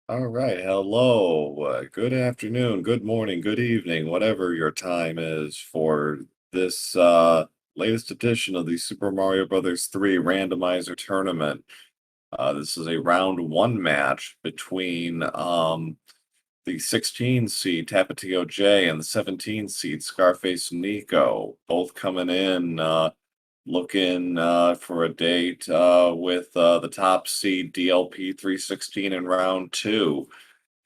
All right, hello, good afternoon, good morning, good evening, whatever your time is for this latest edition of the Super Mario Brothers 3 Randomizer Tournament. This is a round one match between the 16 seed TapatioJ and the 17 seed scarfacenico, both coming in looking for a date with the top seed DLP 316 in round two.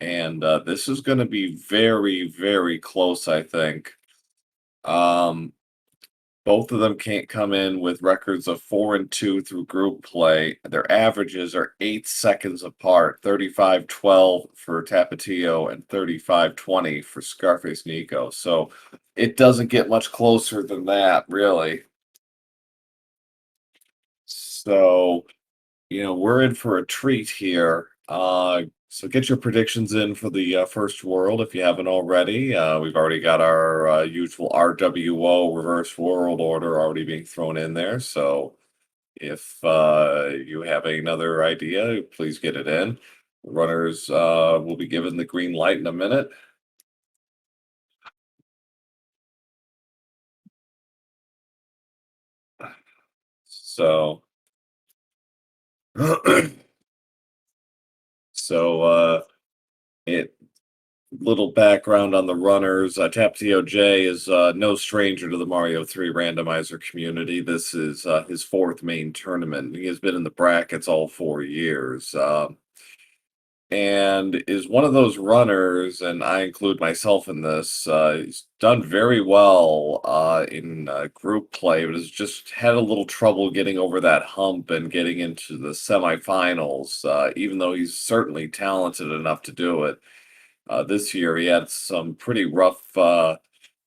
And this is going to be very, very close, I think. Um, both of them can't come in with records of 4-2 through group play. Their averages are 8 seconds apart, 35-12 for Tapatio and 35-20 for Scarface Nico. So it doesn't get much closer than that, really. So we're in for a treat here. So get your predictions in for the first world if you haven't already. We've already got our usual RWO reverse world order already being thrown in there. So if you have another idea, please get it in. Runners will be given the green light in a minute. So, so it little background on the runners. TapatioJ is no stranger to the Mario 3 randomizer community. This is his fourth main tournament. He has been in the brackets all 4 years. And is one of those runners, and I include myself in this. He's done very well in group play, but has just had a little trouble getting over that hump and getting into the semifinals, even though he's certainly talented enough to do it. This year, he had some pretty rough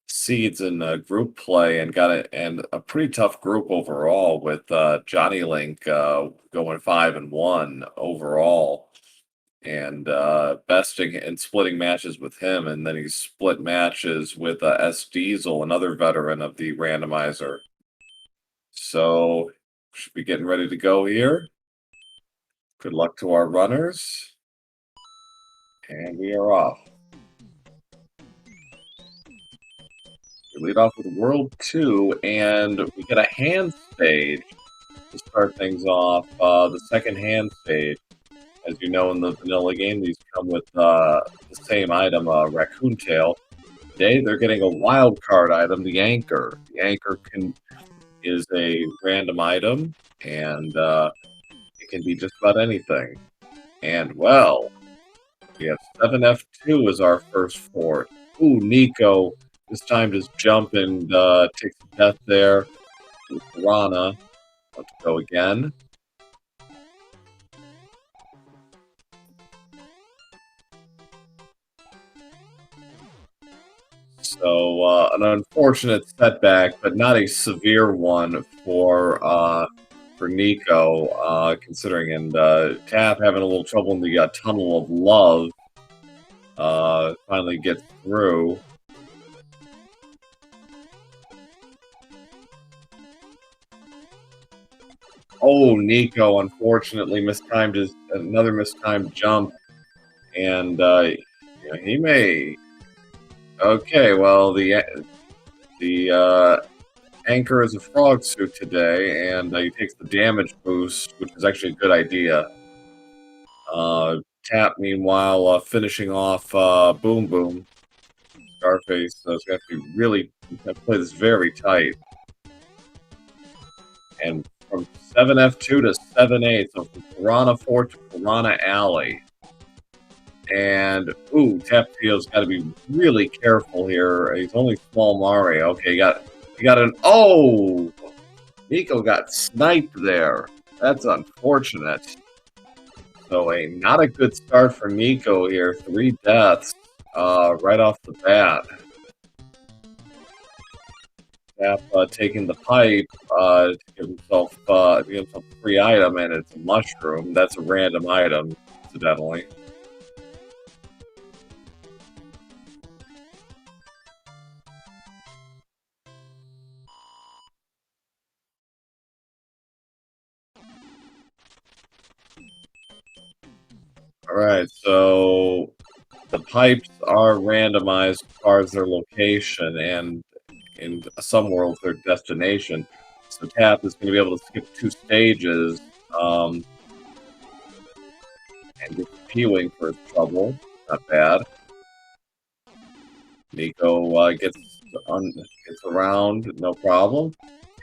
seeds in group play and got it, and a pretty tough group overall with Johnny Link going 5-1 overall, and besting and splitting matches with him, and then he split matches with S Diesel, another veteran of the randomizer. So should be getting ready to go here. Good luck to our runners, and we are off. We lead off with World 2, and we get a hand stage to start things off. The second hand stage, as you know in the vanilla game, these come with the same item, Raccoon Tail. Today, they're getting a wild card item, the Anchor. The Anchor is a random item, and it can be just about anything. And, well, we have 7F2 as our first fort. Ooh, Nico this time just jump and takes the death there. Piranha. Let's go again. So an unfortunate setback, but not a severe one for Nico, considering, and Tap having a little trouble in the tunnel of love. Finally gets through. Oh, Nico unfortunately mistimed another mistimed jump, and he may. Okay, well the Anchor is a frog suit today, and he takes the damage boost, which is actually a good idea. Tap meanwhile finishing off Boom Boom. Scarface is going to have to really play this very tight. And from 7F2 to 7A, so from Piranha Fort to Piranha Alley. And, ooh, Tapatio's got to be really careful here. He's only small Mario. Okay, he got an, oh! Nico got sniped there. That's unfortunate. So not a good start for Nico here. 3 deaths right off the bat. Tap taking the pipe to give himself a free item, and it's a mushroom. That's a random item, incidentally. All right, so the pipes are randomized as far as their location and in some worlds their destination. So Tap is going to be able to skip 2 stages and get P-Wing for his trouble. Not bad. Nico gets around, no problem.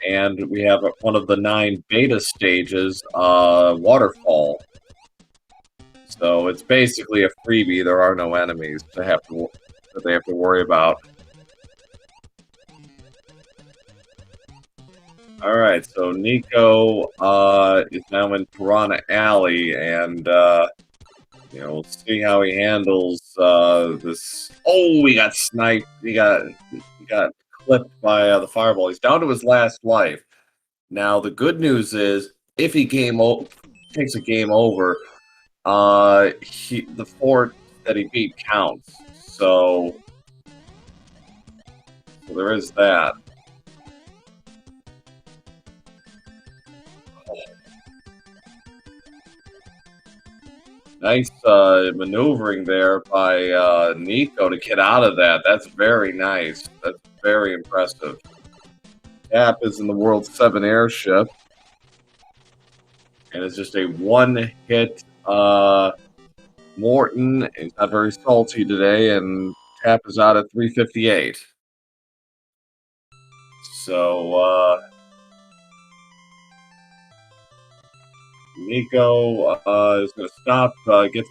And we have one of the 9 beta stages, Waterfall. So it's basically a freebie. There are no enemies that they have to worry about. All right, so Nico is now in Piranha Alley, and we'll see how he handles this. Oh, he got sniped. He got clipped by the fireball. He's down to his last life. Now the good news is, if he takes a game over, the fort that he beat counts. So there is that. Nice maneuvering there by Nico to get out of that. That's very nice. That's very impressive. Tap is in the World 7 airship. And it's just a one-hit Morton. He's not very salty today, and Tap is out at 358. So, Nico is going to stop, get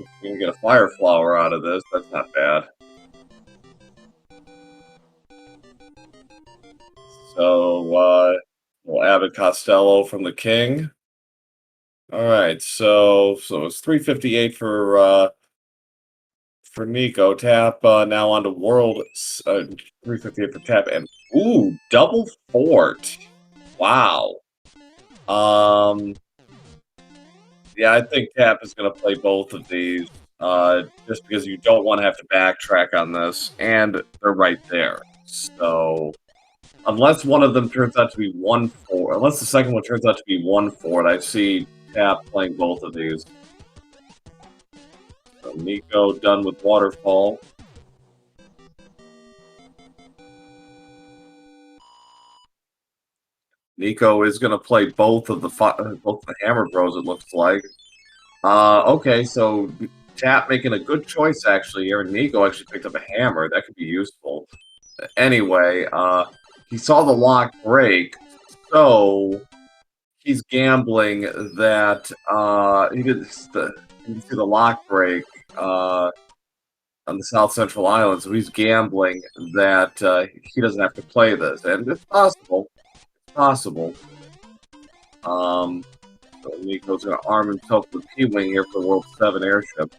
a fire flower out of this. That's not bad. So, we'll Abbott Costello from the King. All right, so it's 358 for Nico. Tap now on to World 358 for Tap, and ooh, double fort. Wow. Yeah, I think Tap is going to play both of these, just because you don't want to have to backtrack on this, and they're right there. So, unless one of them turns out to be 1-4, unless the second one turns out to be 1-4, I see Tap playing both of these. So Nico done with Waterfall. Nico is going to play both of the Hammer Bros, it looks like. Okay, so Tap making a good choice actually here. Nico actually picked up a hammer. That could be useful. Anyway, he saw the lock break, so he's gambling that he didn't see the lock break on the South Central Island, so he's gambling that he doesn't have to play this, and it's possible. It's possible. So Nico's going to arm himself with P-Wing here for the World 7 airship.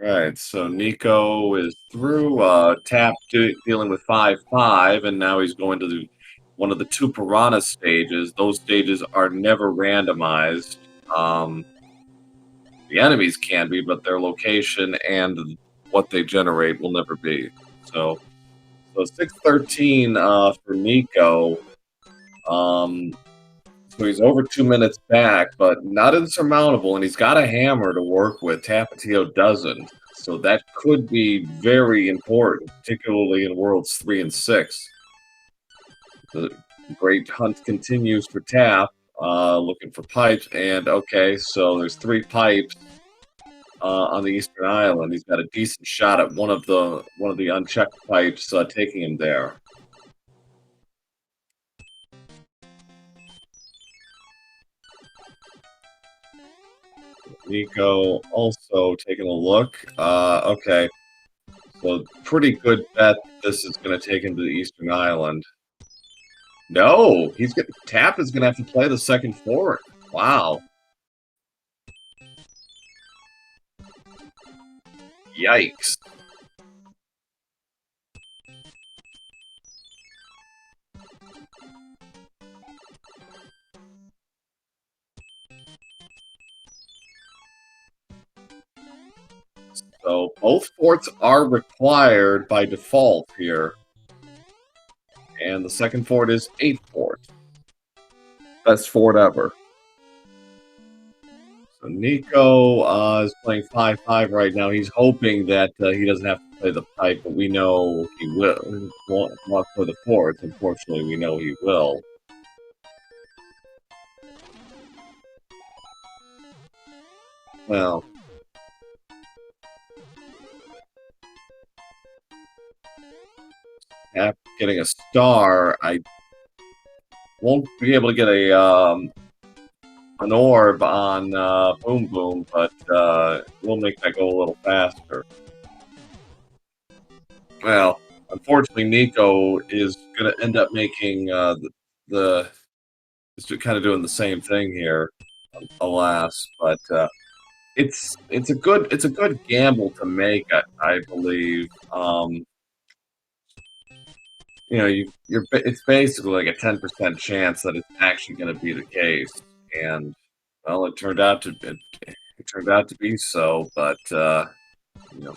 Alright, so Nico is through, Tap dealing with 5-5, and now he's going to one of the 2 Piranha stages. Those stages are never randomized. The enemies can be, but their location and what they generate will never be. So 6:13 for Nico. So he's over 2 minutes back, but not insurmountable, and he's got a hammer to work with. TapatioJ doesn't. So that could be very important, particularly in Worlds 3 and 6. The great hunt continues for Tap, looking for pipes, and okay, so there's 3 pipes on the Eastern Island. He's got a decent shot at one of the unchecked pipes taking him there. Nico also taking a look. Okay. So pretty good bet this is going to take him to the Eastern Island. No, Tap is going to have to play the second fort. Wow. Yikes. So both forts are required by default here. And the second fort is 8th fort. Best fort ever. So Nico is playing 5-5 right now. He's hoping that he doesn't have to play the pipe, but we know he will. He won't play the forts. Unfortunately, we know he will. Well, after getting a star, I won't be able to get an orb on Boom Boom, but we'll make that go a little faster. Well, unfortunately, Nico is going to end up making is kind of doing the same thing here, alas. But it's a good gamble to make, I believe. You know, it's basically like a 10% chance that it's actually going to be the case, and well, it turned out to be so. But you know.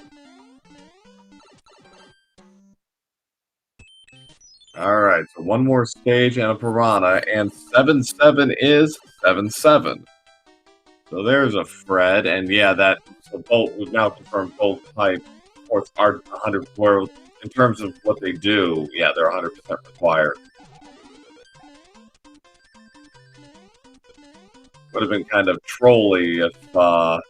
All right, so one more stage and a piranha, and 7-7 is 7-7. So there's a Fred, and yeah, we've now confirmed both type ports are 100. Where in terms of what they do, yeah, they're 100% required. Would have been kind of trolly if well.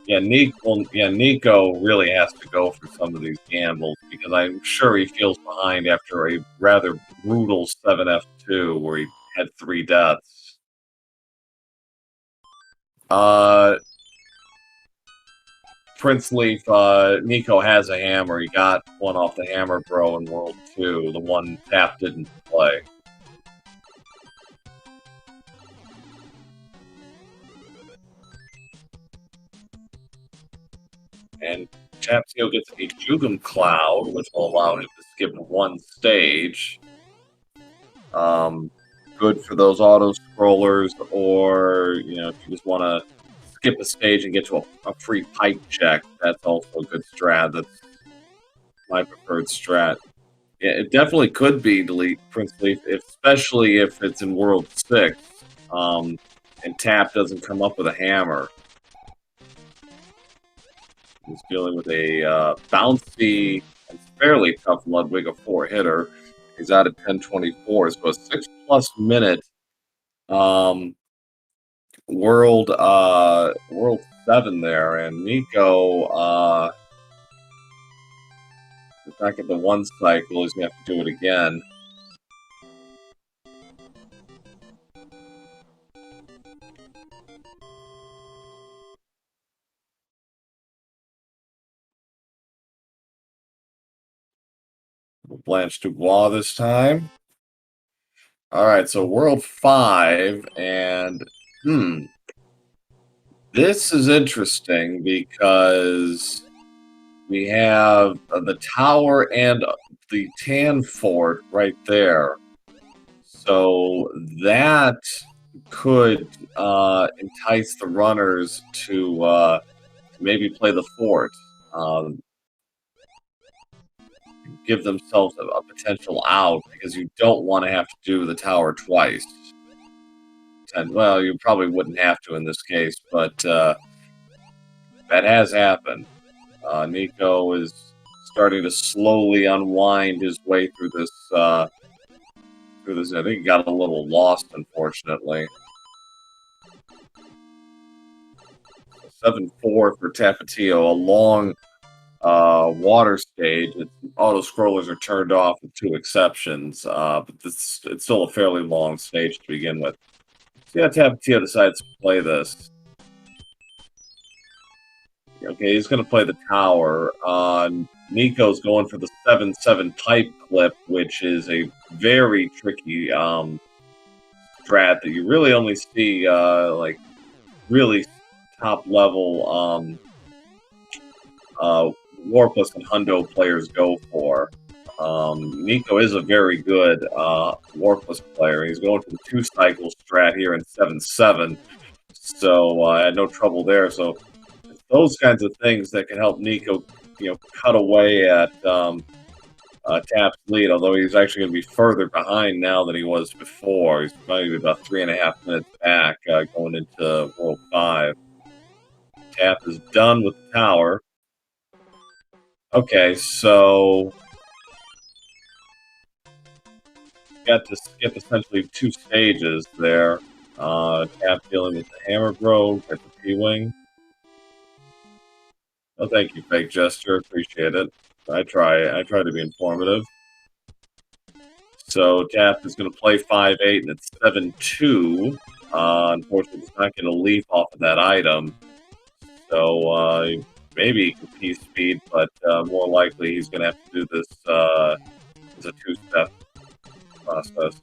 Yeah, Nico really has to go for some of these gambles because I'm sure he feels behind after a rather brutal 7F2 where he had 3 deaths. Prince Leaf, Nico has a hammer. He got one off the Hammer Bro in World 2. The one Tap didn't play. And Tapatio gets a Jugum Cloud, which will allow him to skip one stage. Good for those auto scrollers, or if you just want to skip a stage and get to a free pipe check, that's also a good strat. That's my preferred strat. Yeah, it definitely could be delete Prince Leaf, especially if it's in World 6, and Tap doesn't come up with a hammer. He's dealing with a bouncy and fairly tough Ludwig, a 4-hitter. He's out at 10-24, so a 6+ minute World 7 there, and Nico is back at the 1 cycle. He's gonna have to do it again. Blanche Dubois this time. All right, so World 5, and this is interesting because we have the tower and the Tan Fort right there. So that could entice the runners to maybe play the fort. Give themselves a potential out because you don't want to have to do the tower twice. And well, you probably wouldn't have to in this case, but that has happened. Nico is starting to slowly unwind his way through this. I think he got a little lost, unfortunately. 7-4 for Tapatio, a long water stage. Auto scrollers are turned off with 2 exceptions, but it's still a fairly long stage to begin with. So yeah, Tapatio decides to play this. Okay, he's going to play the tower. Nico's going for the 7-7 pipe clip, which is a very tricky strat that you really only see like really top level Warpless and Hundo players go for. Nico is a very good Warpless player. He's going for the 2-cycle strat here in 7-7, so I had no trouble there. So those kinds of things that can help Nico, cut away at Tap's lead, although he's actually going to be further behind now than he was before. He's probably about 3.5 minutes back going into World 5. Tap is done with the tower. Okay, so got to skip essentially 2 stages there. Tap dealing with the hammer bro, get the P-Wing. Oh, thank you, Fake Gesture. Appreciate it. I try to be informative. So Tap is going to play 5-8, and it's 7-2. Unfortunately, he's not going to leap off of that item. So maybe he can P-speed, but more likely he's going to have to do this as a 2-step process.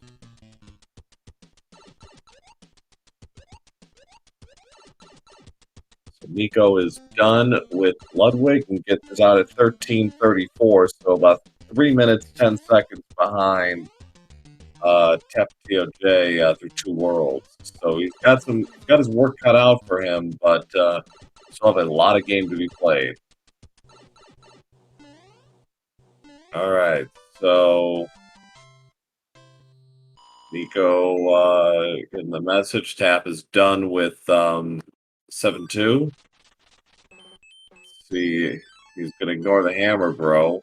So Nico is done with Ludwig and gets out at 13:34, so about 3 minutes 10 seconds behind TapatioJ through 2 worlds. So he's got his work cut out for him, but still have a lot of game to be played. All right, so Nico getting the message. Tap is done with 7-2. See, he's gonna ignore the hammer, bro.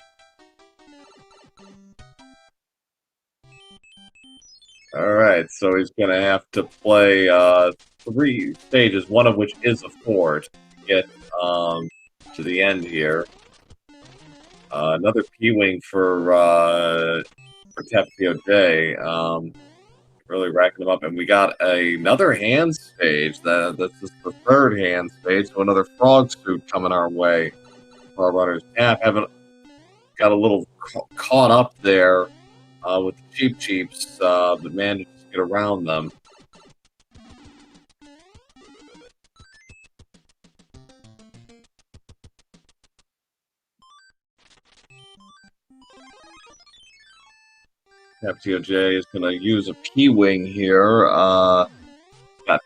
All right, so he's gonna have to play 3 stages, one of which is a fort to get to the end here. Another P-Wing for TapatioJ. Really racking them up, and we got another hand stage. That's just the 3rd hand stage, so another frog suit coming our way. Our runners Tap haven't got a little caught up there with the cheaps, but managed to get around them. TapatioJ is going to use a P-Wing here. Got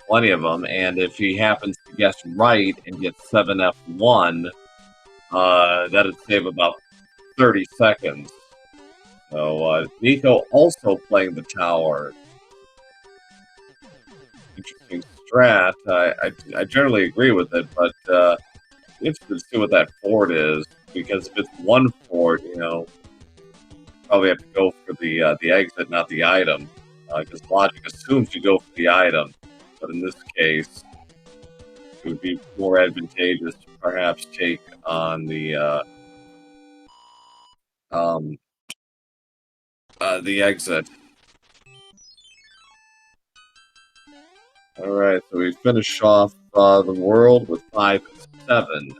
plenty of them, and if he happens to guess right and get 7F1, that'd save about 30 seconds. So Nico also playing the tower. Interesting strat. I generally agree with it, but interested to see what that fort is, because if it's one fort, probably have to go for the exit, not the item, because logic assumes you go for the item. But in this case, it would be more advantageous to perhaps take on the exit. All right, so we finish off the world with 5-7.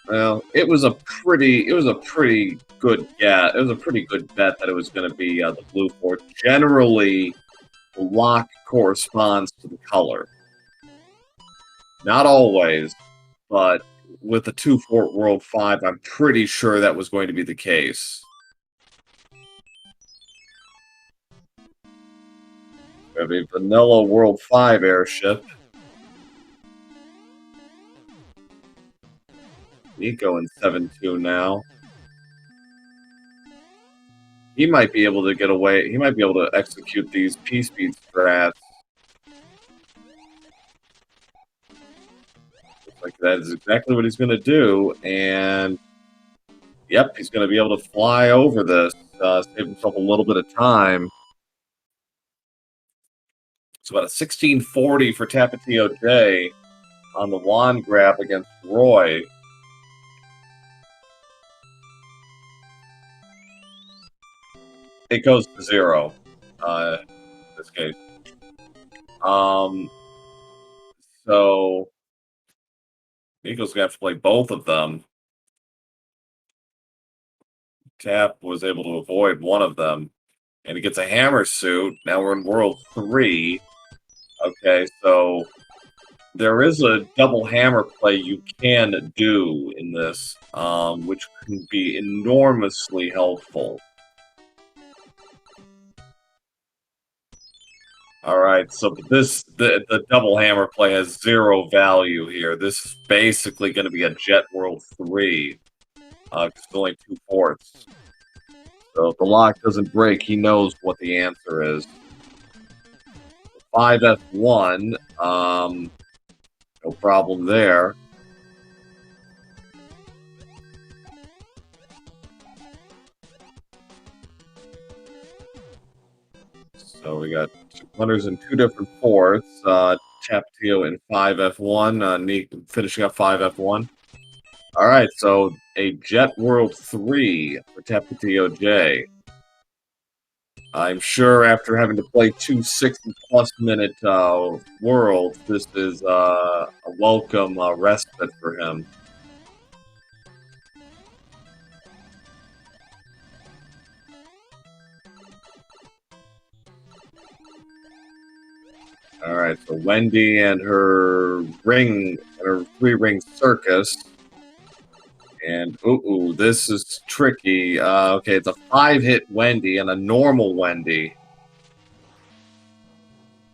Well, it was a pretty good It was a pretty good bet that it was going to be the blue fort. Generally, the lock corresponds to the color. Not always, but with the 2-fort World 5, I'm pretty sure that was going to be the case. We have a vanilla World 5 airship. Nico in 7-2 now. He might be able to get away. He might be able to execute these P-speed strats. Looks like that is exactly what he's going to do. And, yep, he's going to be able to fly over this, save himself a little bit of time. It's about a 1640 for TapatioJ on the wand grab against Roy. It goes to 0 in this case. So Nico's gonna have to play both of them. Tap was able to avoid one of them, and he gets a hammer suit. Now we're in World 3. Okay, so There is a double hammer play you can do in this, which can be enormously helpful. All right, so the double hammer play has 0 value here. This is basically going to be a Jet World 3. It's only 2/4. So if the lock doesn't break, he knows what the answer is. 5F1, no problem there. So we got runners in 2 different fourths. Tapatio in 5F1. Neat finishing up 5F1. All right, so a Jet World 3 for TapatioJ. I'm sure after having to play 2 60-plus minute worlds, this is a welcome respite for him. All right, so Wendy and her 3-ring circus. And ooh, this is tricky. Okay, it's a 5-hit Wendy and a normal Wendy.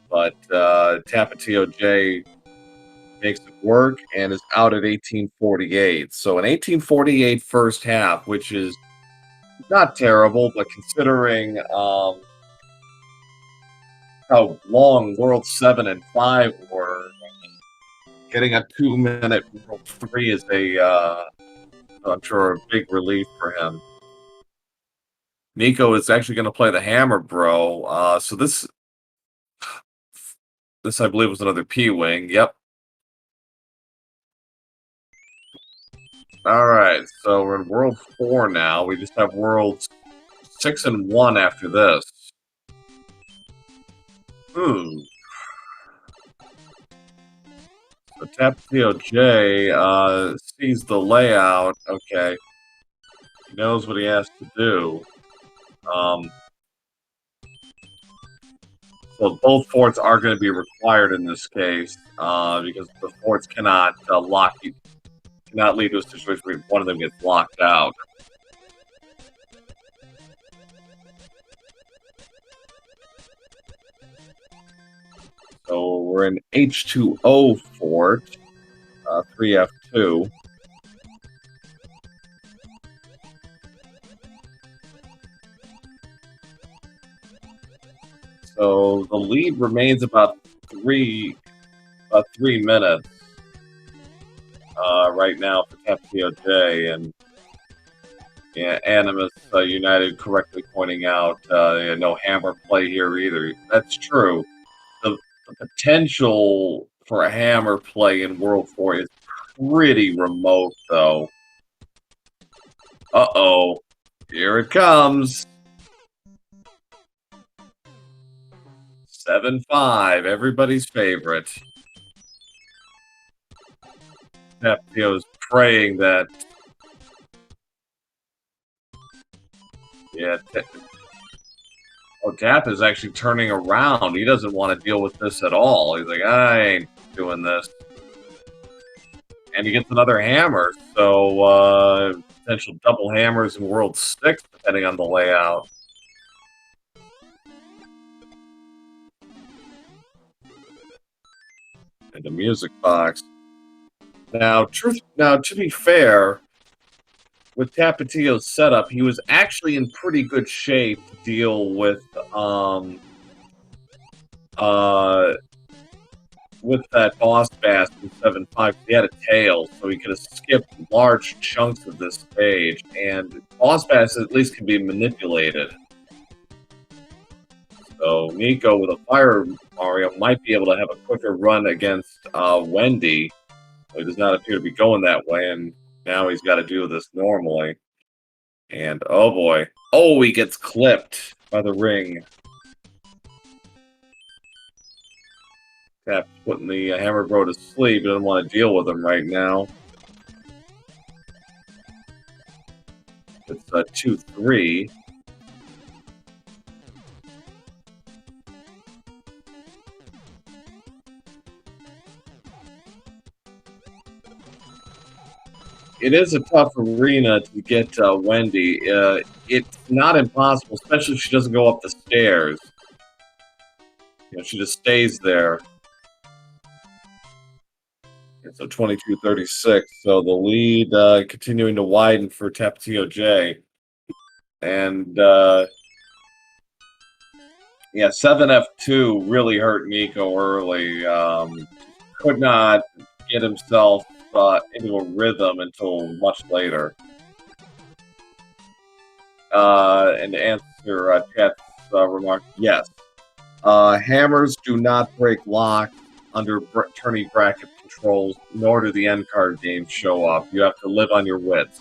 But TapatioJ makes it work and is out at 1848. So an 1848 first half, which is not terrible, but considering how long World 7 and 5 were, getting a 2-minute World 3 is I'm sure, a big relief for him. Nico is actually going to play the Hammer Bro. So this, I believe, was another P-Wing. Yep. All right, so we're in World 4 now. We just have Worlds 6 and 1 after this. So TapatioJ sees the layout. Okay. He knows what he has to do. So both forts are going to be required in this case, because the forts cannot cannot lead to a situation where one of them gets locked out. So we're in H2O fort, 3F2. So the lead remains about 3 minutes right now for TapatioJ, and yeah, Animus United correctly pointing out no hammer play here either. That's true. The potential for a hammer play in World 4 is pretty remote, though. Uh-oh. Here it comes. 7-5, everybody's favorite. Tapatio's praying that... Yeah, Tap is actually turning around. He doesn't want to deal with this at all. He's like, I ain't doing this. And he gets another hammer, so potential double hammers in World 6, depending on the layout. And the music box. Now, to be fair, with Tapatio's setup, he was actually in pretty good shape to deal with that boss bass in 7-5. He had a tail, so he could have skipped large chunks of this stage, and boss bass at least can be manipulated. So Nico with a Fire Mario might be able to have a quicker run against Wendy. He does not appear to be going that way, and now he's got to do this normally. And oh boy. Oh, he gets clipped by the ring. Tap's putting the Hammer Bro to sleep. He doesn't want to deal with him right now. It's 2-3. it is a tough arena to get Wendy. It's not impossible, especially if she doesn't go up the stairs. You know, she just stays there. So 22-36. So the lead continuing to widen for TapatioJ. And yeah, 7F2 really hurt Nico early. Could not get himself into a rhythm until much later. And to answer Chat's remark, yes. Hammers do not break locks under tourney bracket controls, nor do the end card games show up. You have to live on your wits.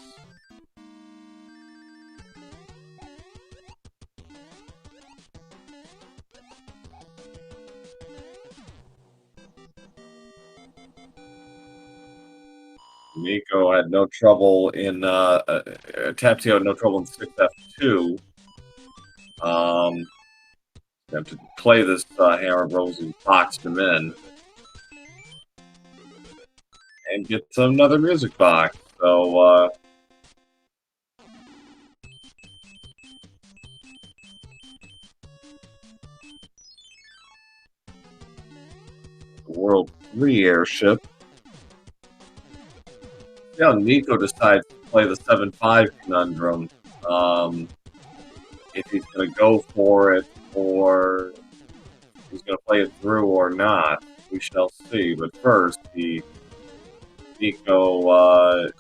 Nico had no trouble in Tapatio had no trouble in 6F2. Have to play this Hammer Bros and boxed him in. And gets another music box. So World 3 airship. Yeah, Nico decides to play the 7-5 conundrum. If he's going to go for it, or he's going to play it through or not, we shall see. But first, Nico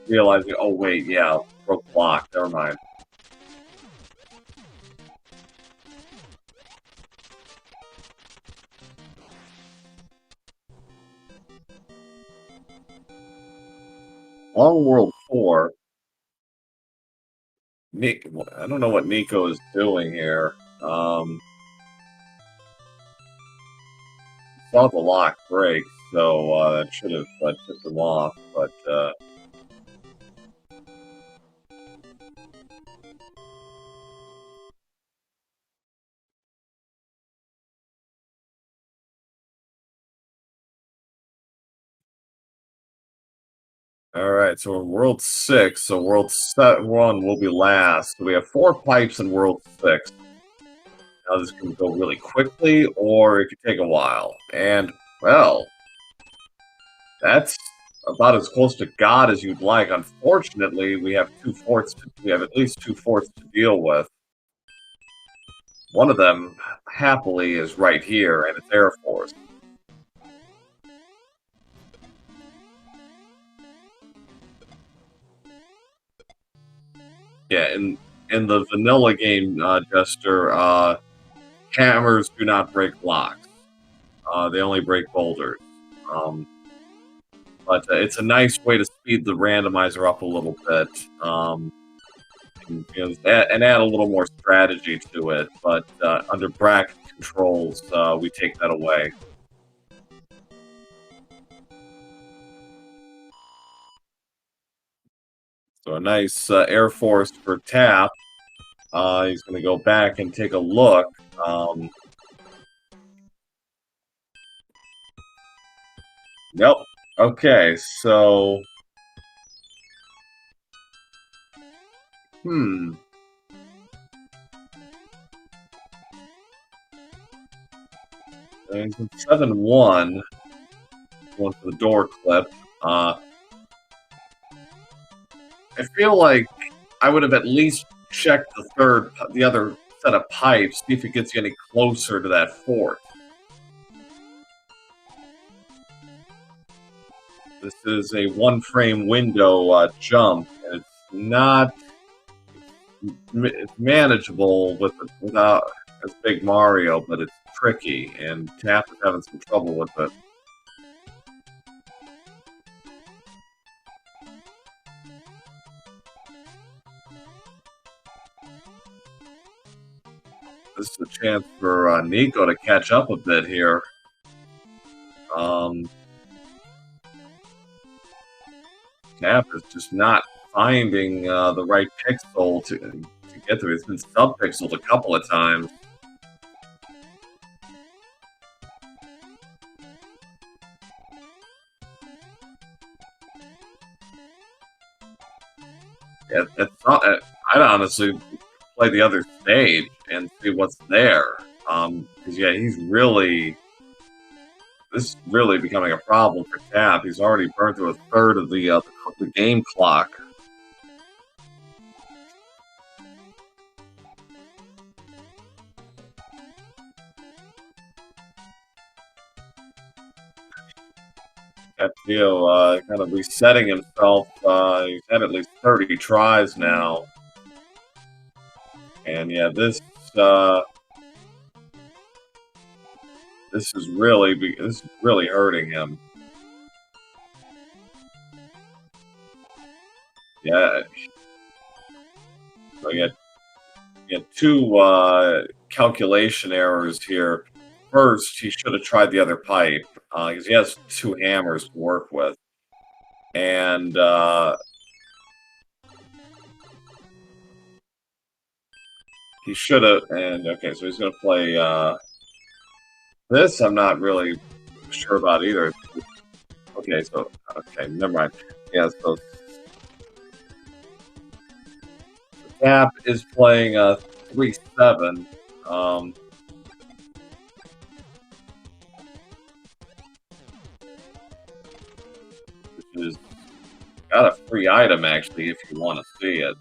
realizing, oh wait, yeah, broke block. Never mind. Long World 4. I don't know what Nico is doing here. Saw the lock break, so that should have tipped him off, but all right, so in World 6, so World 1 will be last. So we have 4 pipes in World 6. Now this can go really quickly, or it could take a while. And, well, that's about as close to God as you'd like. Unfortunately, we have we have at least 2 forts to deal with. One of them, happily, is right here, and it's Air Force. Yeah, in the vanilla game, Jester, hammers do not break locks. They only break boulders. But it's a nice way to speed the randomizer up a little bit. And add a little more strategy to it. But under bracket controls, we take that away. So a nice Air Force for Tap. He's going to go back and take a look. Nope. Okay, so... And 7-1. Going for the door clip. I feel like I would have at least checked the other set of pipes, see if it gets you any closer to that fort. This is a one-frame window jump, and it's not... It's manageable without as Big Mario, but it's tricky, and Tap is having some trouble with it. This is a chance for Nico to catch up a bit here. Tap is just not finding the right pixel to get through. It's been sub-pixeled a couple of times. I'd honestly play the other stage and see what's there. Because yeah, this is really becoming a problem for Tap. He's already burned through a third of the game clock. Tapatio kind of resetting himself. He's had at least 30 tries now. And yeah, this is really hurting him. Yeah. So yeah, two calculation errors here. First, he should have tried the other pipe because he has two hammers to work with, and he should have. And okay, so he's going to play this. I'm not really sure about either. Okay, never mind. Yeah, so Tap is playing 3-7. Which is got a free item actually if you want to see it.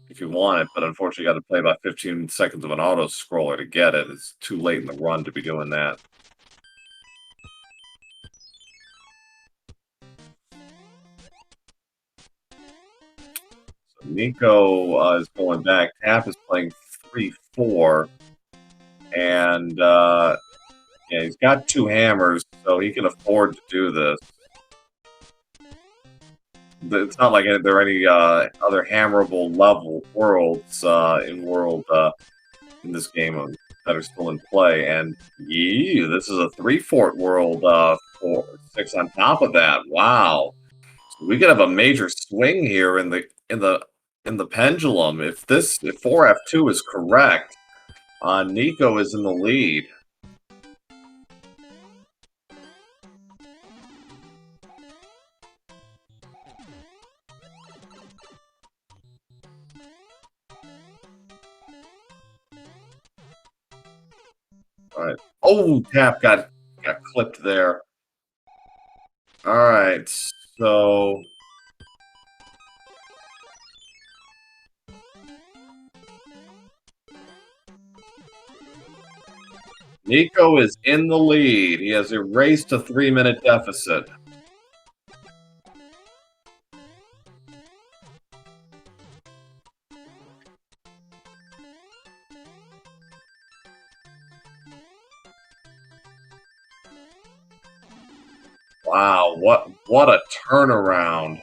If you want it, but unfortunately, you got to play about 15 seconds of an auto scroller to get it. It's too late in the run to be doing that. So Nico is going back. Tap is playing 3-4, and yeah, he's got two hammers, so he can afford to do this. It's not like there are any other hammerable level worlds in this game that are still in play. And this is a 3-fort world 4-6 on top of that. Wow, so we could have a major swing here in the pendulum if 4F2 is correct. Nico is in the lead. All right. Oh, Tap got clipped there. All right, so Nico is in the lead. He has erased a 3-minute deficit. Wow, what a turnaround.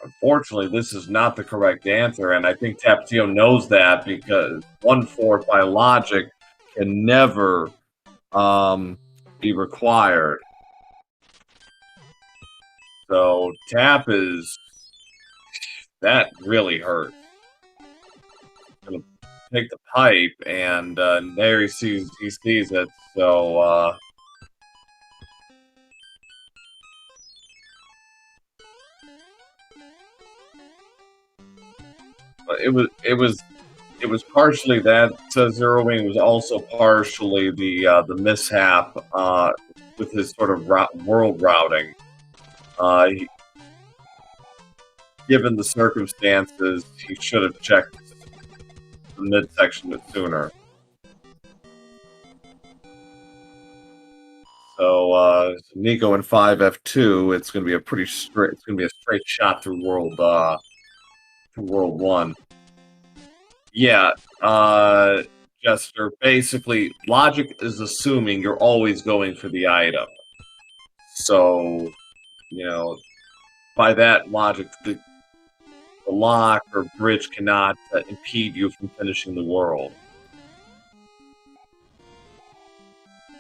Unfortunately, this is not the correct answer, and I think Tapatio knows that because 1/4 by logic can never be required. So that really hurt. Gonna take the pipe, and there he sees it. So it was partially that zeroing. It was also partially the mishap with his sort of world routing. Given the circumstances, he should have checked the midsection sooner. So Nico in 5F2, it's going to be a pretty straight. It's going to be a straight shot through World 1. Yeah, Jester. Basically, logic is assuming you're always going for the item. So, by that logic, the lock or bridge cannot impede you from finishing the world.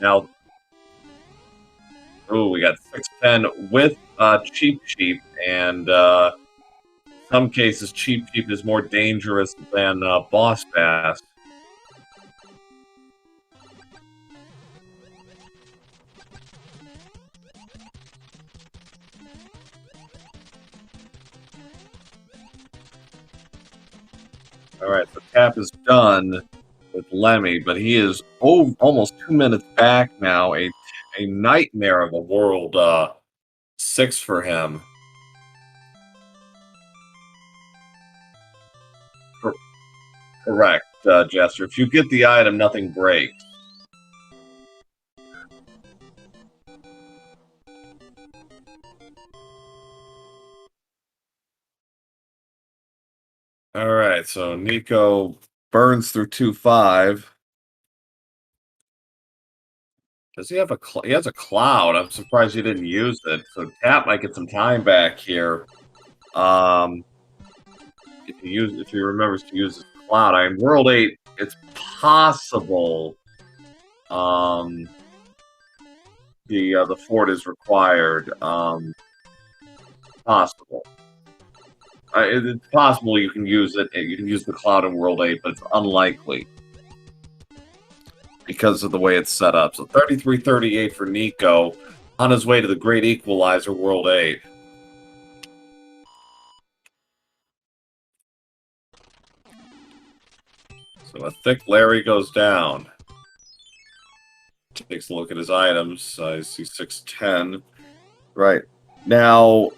Now, we got 610 with Cheap, and in some cases, Cheap is more dangerous than Boss Bass. Alright, so Tap is done with Lemmy, but he is almost 2 minutes back now. A nightmare of a World 6 for him. Correct, Jester. If you get the item, nothing breaks. Alright, so Nico burns through 2-5. Does he have he has a cloud? I'm surprised he didn't use it. So Tap might get some time back here. If he remembers to use his cloud. I mean, World 8, it's possible the fort is required. Possible. It's possible you can use it. You can use the cloud in World 8, but it's unlikely because of the way it's set up. So 33-38 for Nico on his way to the Great Equalizer World 8. So a thick Larry goes down. Takes a look at his items. I see 610. Right. Now,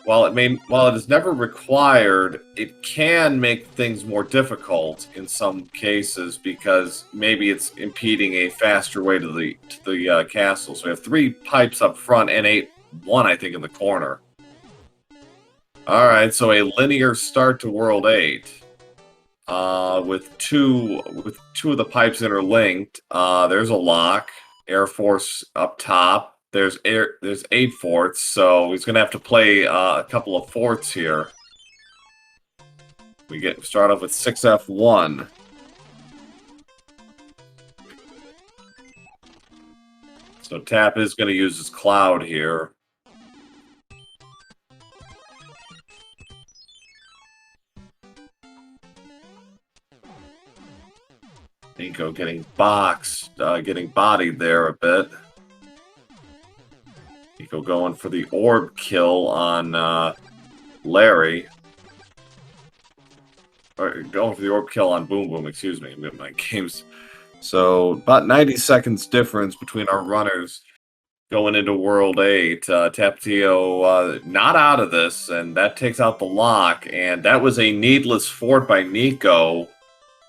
while it is never required, it can make things more difficult in some cases because maybe it's impeding a faster way to the castle. So we have 3 pipes up front and 1, I think, in the corner. All right, so a linear start to World 8. With two of the pipes interlinked. There's a lock. Air Force up top. There's 8 forts, so he's gonna have to play a couple of forts here. We start off with 6F1. So Tap is gonna use his cloud here. Nico getting boxed, getting bodied there a bit. Nico going for the orb kill on Larry. Or going for the orb kill on Boom Boom, excuse me. My games. So about 90 seconds difference between our runners going into World 8. Tapatio not out of this, and that takes out the lock. And that was a needless fort by Nico.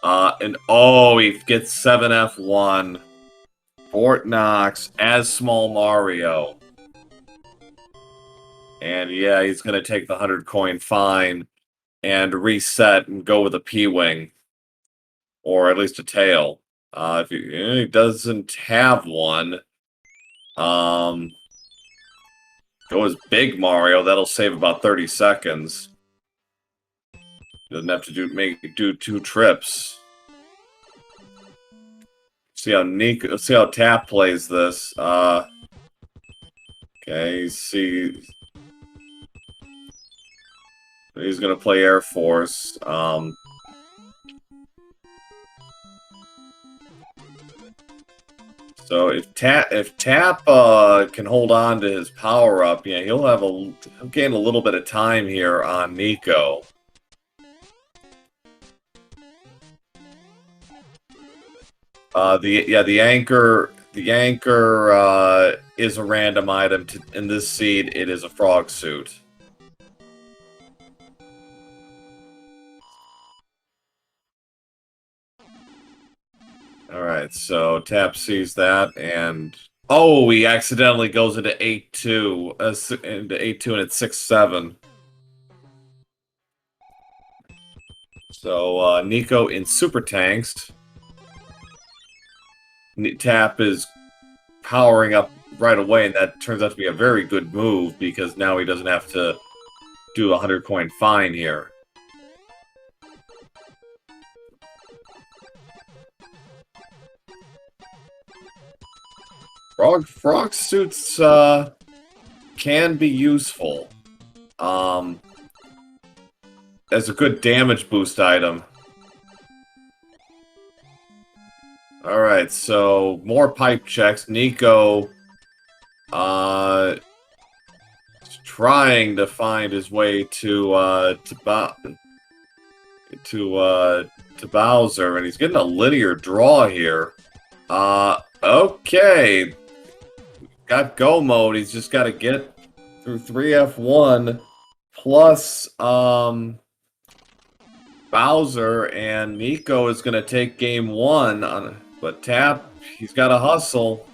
And he gets 7F1. Fort Knox as Small Mario. And yeah, he's going to take the 100 coin fine and reset and go with a P-Wing. Or at least a tail. If he doesn't have one, go as Big Mario. That'll save about 30 seconds. Doesn't have to do 2 trips. See how Tap plays this. Okay, see. He's gonna play Air Force. So if Tap can hold on to his power up, yeah, he'll gain a little bit of time here on Nico. The anchor is a random item. In this seed, it is a frog suit. Alright, so Tap sees that, and he accidentally goes into 8-2, and it's 6-7. So Nico in Super Tanks. Tap is powering up right away, and that turns out to be a very good move because now he doesn't have to do a 100 coin fine here. Frog suits can be useful as a good damage boost item. Alright, so more pipe checks. Nico is trying to find his way to to Bowser, and he's getting a linear draw here. Okay. Got go mode. He's just got to get through 3F1 plus Bowser, and Nico is going to take game 1 but Tap, he's got to hustle.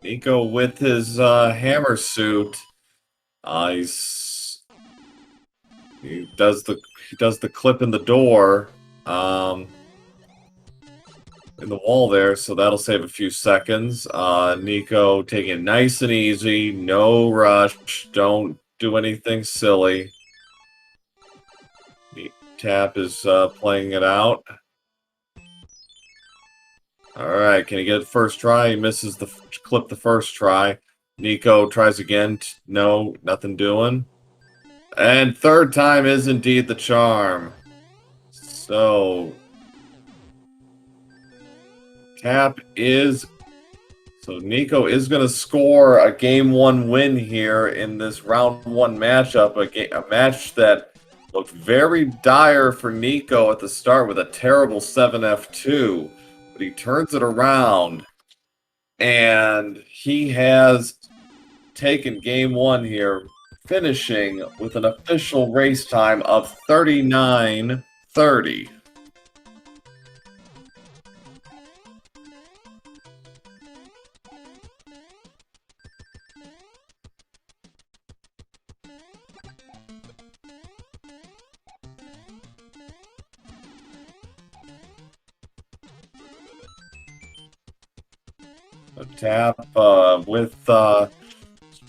Nico with his hammer suit. He does the clip in the door, in the wall there, so that'll save a few seconds. Nico taking it nice and easy, no rush, don't do anything silly. Tap is playing it out. Alright, can he get it first try? He misses the clip the first try. Nico tries again. No, nothing doing. And third time is indeed the charm. So Nico is going to score a game 1 win here in this round 1 matchup, a match that looked very dire for Nico at the start with a terrible 7F2, but he turns it around, and he has taken game 1 here, finishing with an official race time of 39:30. Tap with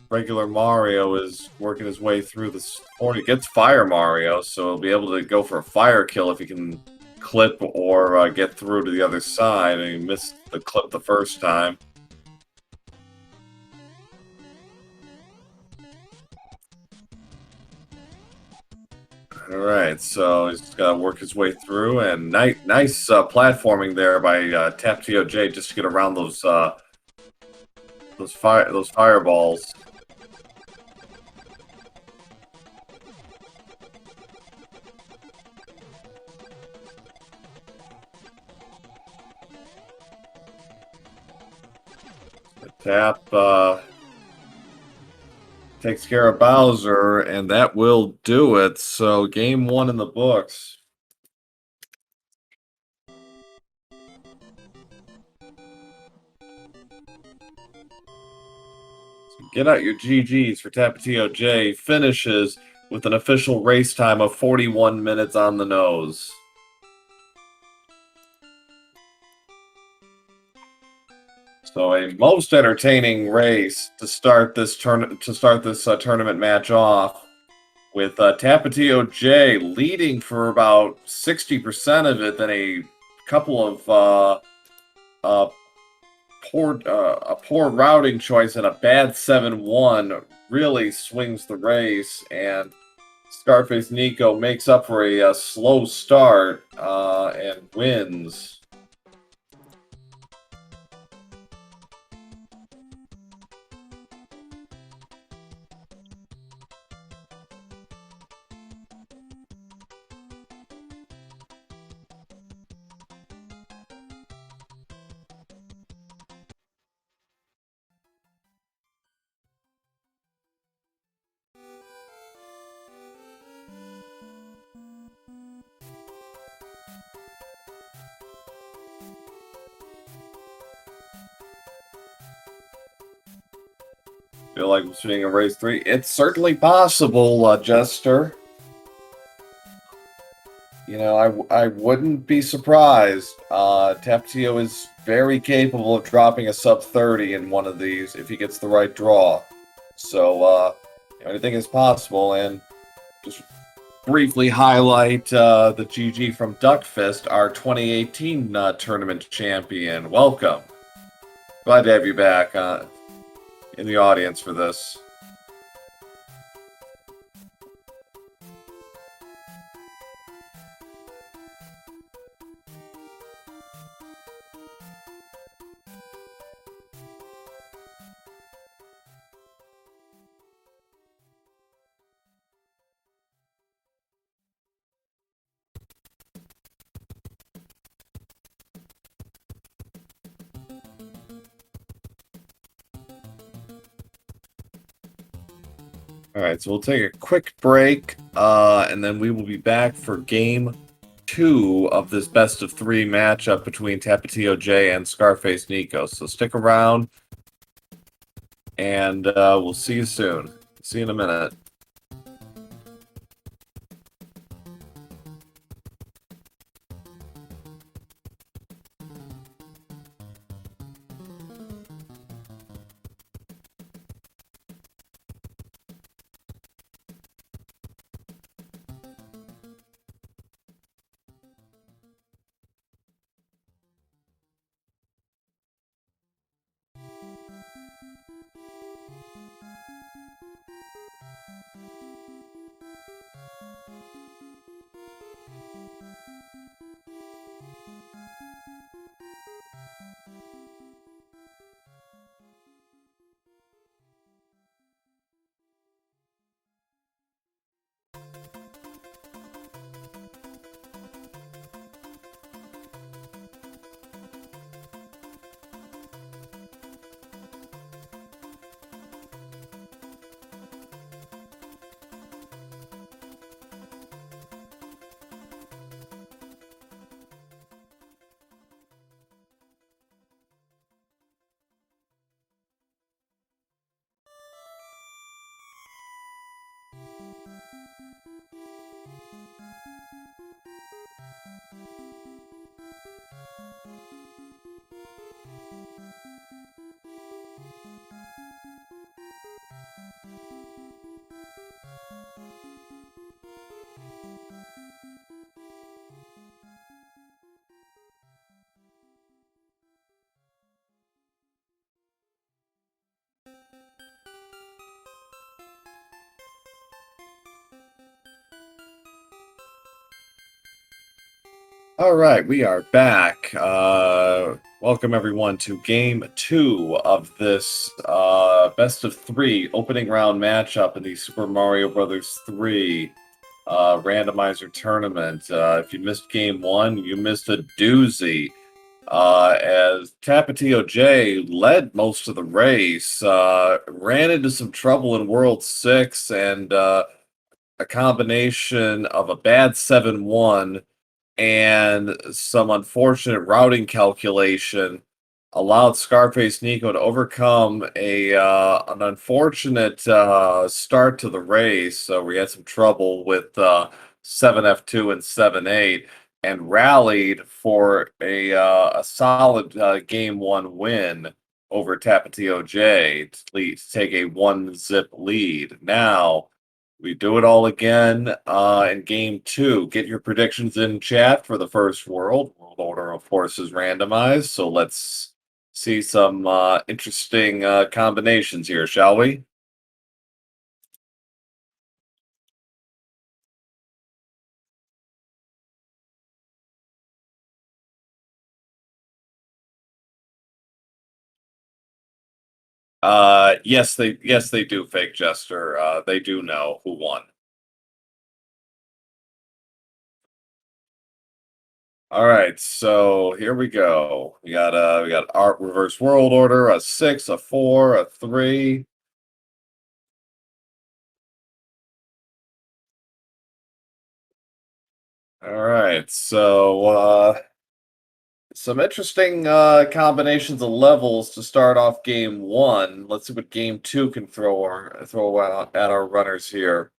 regular Mario is working his way through this, or he gets Fire Mario, so he'll be able to go for a fire kill if he can clip or get through to the other side, and he missed the clip the first time. Alright, so he's got to work his way through, and nice platforming there by TapatioJ just to get around those fireballs. Tap takes care of Bowser, and that will do it. So game 1 in the books. Get out your GGs for TapatioJ. Finishes with an official race time of 41 minutes on the nose. So a most entertaining race to start this tournament match off, with TapatioJ leading for about 60% of it, then a couple of a poor routing choice and a bad 7-1 really swings the race, and scarfacenico makes up for a slow start and wins. Feel like shooting a race 3. It's certainly possible, Jester. You know, I wouldn't be surprised. Tapatio is very capable of dropping a sub 30 in one of these if he gets the right draw. So anything is possible. And just briefly highlight the GG from Duckfist, our 2018 tournament champion. Welcome. Glad to have you back. in the audience for this. All right, so we'll take a quick break, and then we will be back for game 2 of this best of 3 matchup between TapatioJ and scarfacenico. So stick around, and we'll see you soon. See you in a minute. All right, we are back. Welcome everyone to game 2 of this best of 3 opening round matchup in the Super Mario Brothers 3 randomizer tournament. If you missed game 1, you missed a doozy. As TapatioJ led most of the race, ran into some trouble in World 6 and a combination of a bad 7-1 and some unfortunate routing calculation allowed scarfacenico to overcome an unfortunate start to the race. So we had some trouble with 7F2 and 7-8 and rallied for a solid game 1 win over TapatioJ to take a 1-zip lead. Now we do it all again in game 2. Get your predictions in chat for the first world. World order, of course, is randomized. So let's see some interesting combinations here, shall we? Yes, they do, Fake Jester. They do know who won. All right, so here we go. We got art reverse world order, a 6, a 4, a 3. All right, so some interesting combinations of levels to start off game 1. Let's see what game 2 can throw out at our runners here.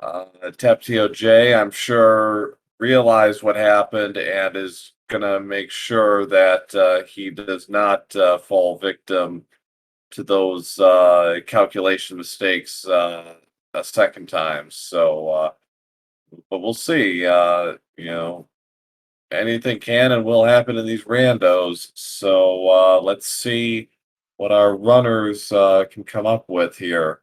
TapatioJ, I'm sure, realized what happened and is gonna make sure that he does not fall victim to those calculation mistakes a second time. So, but we'll see. You know, anything can and will happen in these randos. So let's see what our runners can come up with here.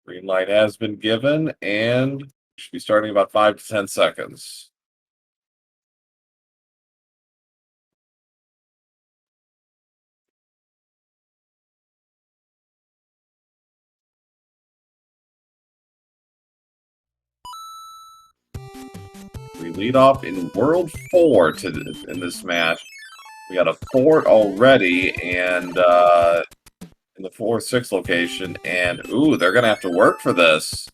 Green light has been given, and should be starting about 5 to 10 seconds. We lead off in World 4 in this match. We got a fort already, and in the 4-6 location, and ooh, they're gonna have to work for this.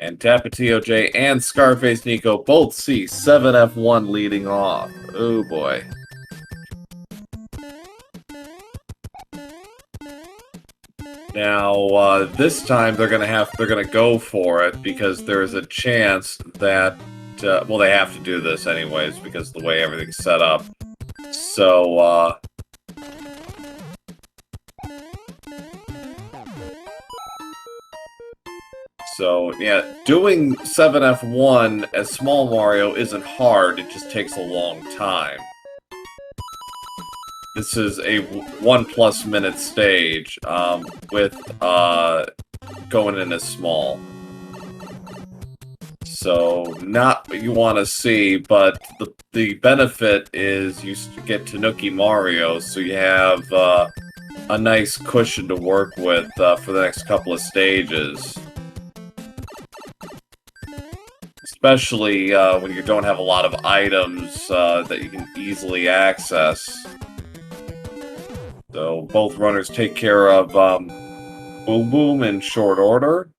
And TapatioJ and scarfacenico both see 7F1 leading off. Oh boy. Now, this time they're gonna go for it because there's a chance that well, they have to do this anyways because of the way everything's set up. So yeah, doing 7F1 as Small Mario isn't hard, it just takes a long time. This is a 1+ minute stage, with going in as small. So, not what you want to see, but the benefit is you get Tanuki Mario, so you have a nice cushion to work with for the next couple of stages. Especially when you don't have a lot of items that you can easily access. So both runners take care of Boom Boom in short order.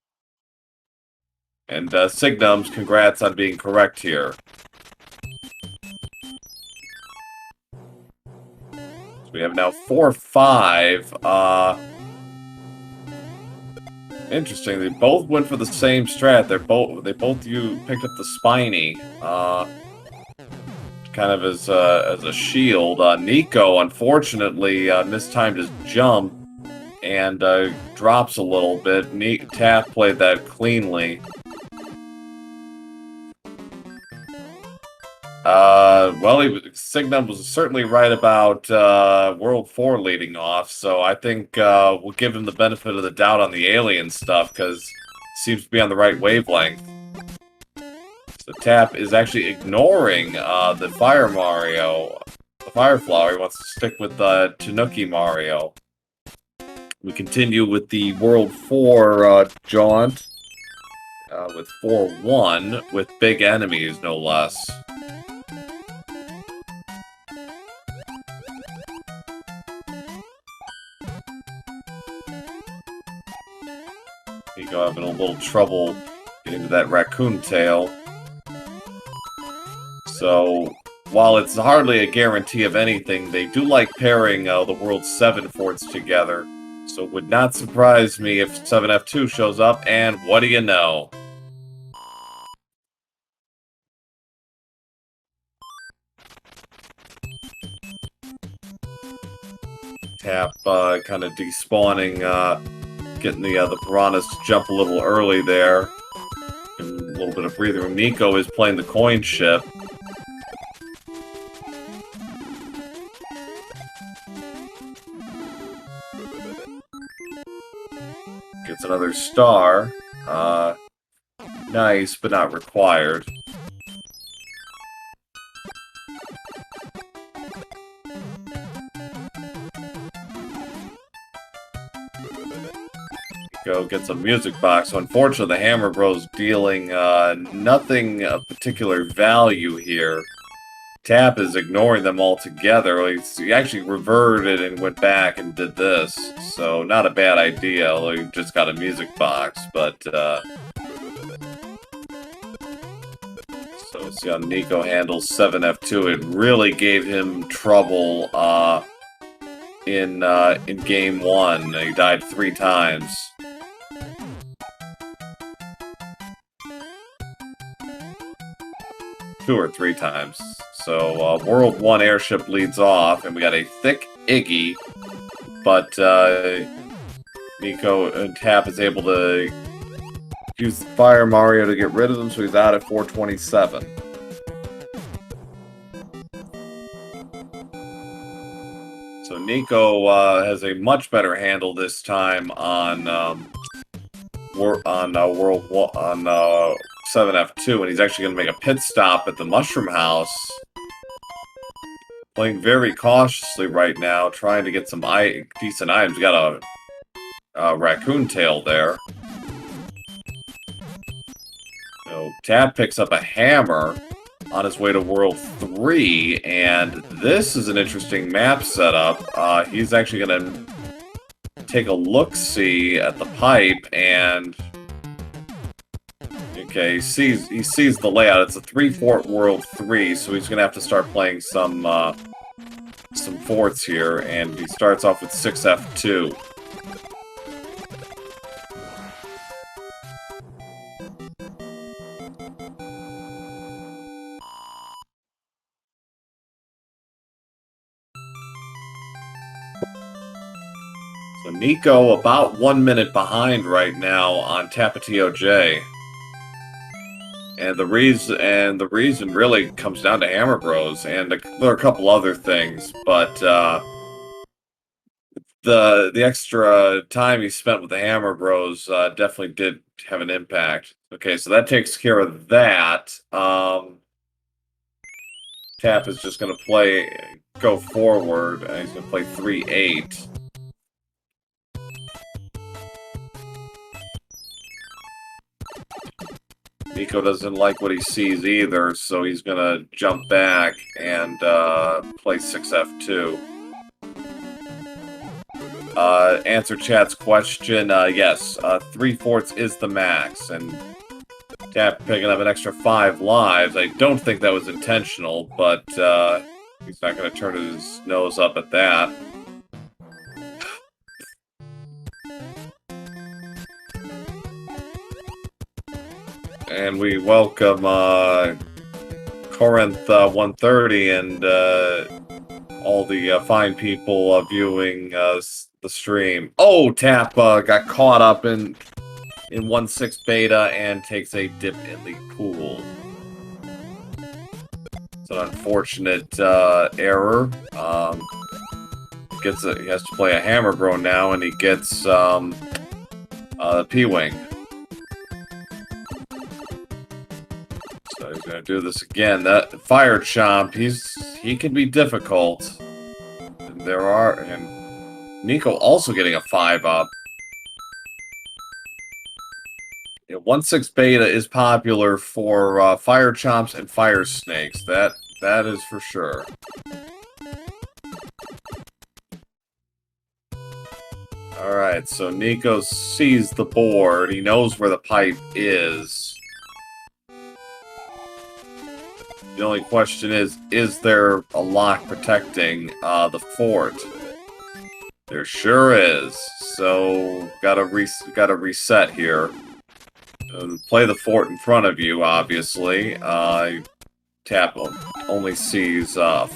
And Signums, congrats on being correct here. So we have now 4-5. Interesting. They both went for the same strat. They both picked up the spiny, kind of as a shield. Nico unfortunately mistimed his jump and drops a little bit. Tap played that cleanly. Well, Signum was certainly right about World 4 leading off, so I think we'll give him the benefit of the doubt on the alien stuff, because it seems to be on the right wavelength. So Tap is actually ignoring the Fire Mario, the Fire Flower. He wants to stick with Tanuki Mario. We continue with the World 4 jaunt, with 4-1, with big enemies, no less. Nico having a little trouble getting to that raccoon tail. So, while it's hardly a guarantee of anything, they do like pairing the World 7 forts together. So it would not surprise me if 7F2 shows up, and what do you know? Tap kind of despawning, getting the piranhas to jump a little early there. A little bit of breathing room. Nico is playing the coin ship. Gets another star. Nice, but not required. Go gets a music box. So unfortunately, the Hammer Bros dealing nothing of particular value here. Tap is ignoring them altogether. He actually reverted and went back and did this. So not a bad idea, although he just got a music box. But so see how Nico handles 7F2. It really gave him trouble in game 1. He died 3 times. Two or 3 times. So, World 1 airship leads off, and we got a thick Iggy, but Nico and Tap is able to use Fire Mario to get rid of them, so he's out at 427. Nico has a much better handle this time on World 7F2, and he's actually going to make a pit stop at the Mushroom House. Playing very cautiously right now, trying to get some decent items. Got a raccoon tail there. So Tab picks up a hammer on his way to World 3, and this is an interesting map setup. He's actually going to take a look-see at the pipe, and okay, he sees the layout. It's a 3-fort World 3, so he's going to have to start playing some forts here, and he starts off with 6F2. So Nico about 1 minute behind right now on TapatioJ. And the reason really comes down to Hammer Bros, and there are a couple other things, but the extra time he spent with the Hammer Bros definitely did have an impact. Okay, so that takes care of that. Tap is just going to go forward, and he's going to play 3-8. Nico doesn't like what he sees either, so he's gonna jump back and play 6F2. Answer chat's question, yes, 3 forts is the max, and Tap picking up an extra 5 lives. I don't think that was intentional, but he's not gonna turn his nose up at that. And we welcome Corinth 130 and all the fine people viewing the stream. Oh, Tap got caught up in 1.6 beta and takes a dip in the pool. It's an unfortunate error. He has to play a Hammer Bro now, and he gets P-Wing. So he's gonna do this again. That Fire Chomp, he can be difficult. And Nico also getting a 5-up. 1.6 beta is popular for Fire Chomps and Fire Snakes. That is for sure. Alright, so Nico sees the board. He knows where the pipe is. The only question is there a lock protecting the fort? There sure is. So gotta reset here. Play the fort in front of you, obviously. Tap only sees a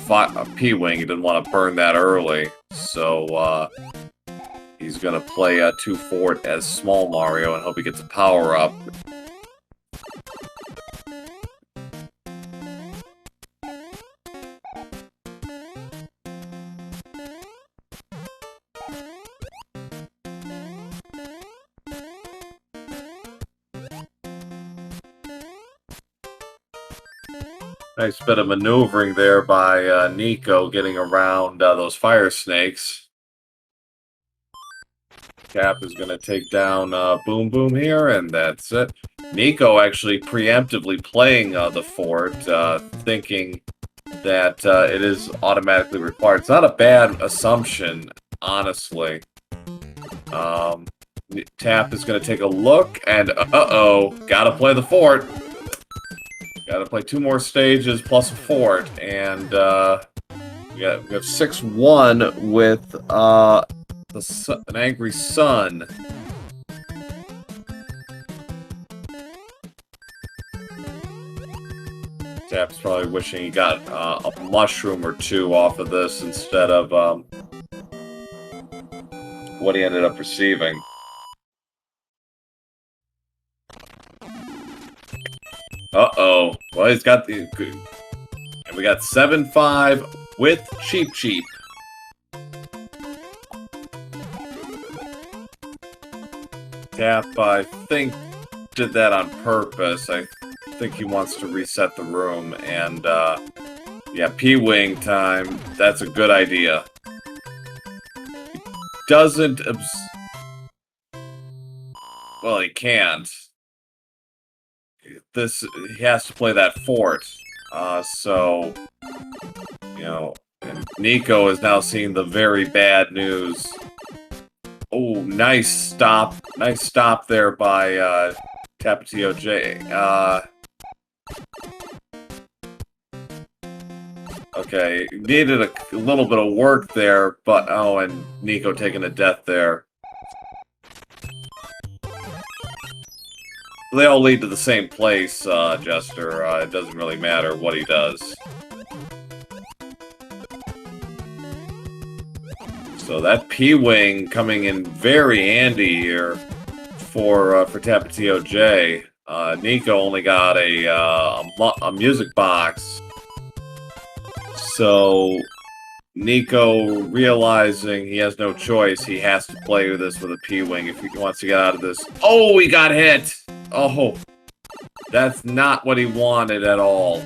P-Wing. He didn't want to burn that early, so he's gonna play a 2-fort as Small Mario and hope he gets a power-up. Nice bit of maneuvering there by Nico, getting around those fire snakes. Cap is going to take down Boom Boom here, and that's it. Nico actually preemptively playing the fort, thinking that it is automatically required. It's not a bad assumption, honestly. Tap is going to take a look, and uh-oh, gotta play the fort. Gotta play 2 more stages plus a fort, and we have 6-1 with an angry sun. Tap's probably wishing he got a mushroom or 2 off of this instead of what he ended up receiving. Uh-oh. Well, he's got the... And we got 7-5 with Cheap Cheap. Tap, I think, did that on purpose. I think he wants to reset the room, and, yeah, P-Wing time. That's a good idea. Doesn't well, he can't. He has to play that fort. So, you know, and Nico is now seeing the very bad news. Oh, nice stop. Nice stop there by, TapatioJ. Okay, needed a little bit of work there, but, oh, and Nico taking a death there. They all lead to the same place, Jester. It doesn't really matter what he does. So that P-Wing coming in very handy here for TapatioJ. Nico only got a music box. So Nico, realizing he has no choice, he has to play with this with a P-Wing if he wants to get out of this. Oh, he got hit! Oh, that's not what he wanted at all.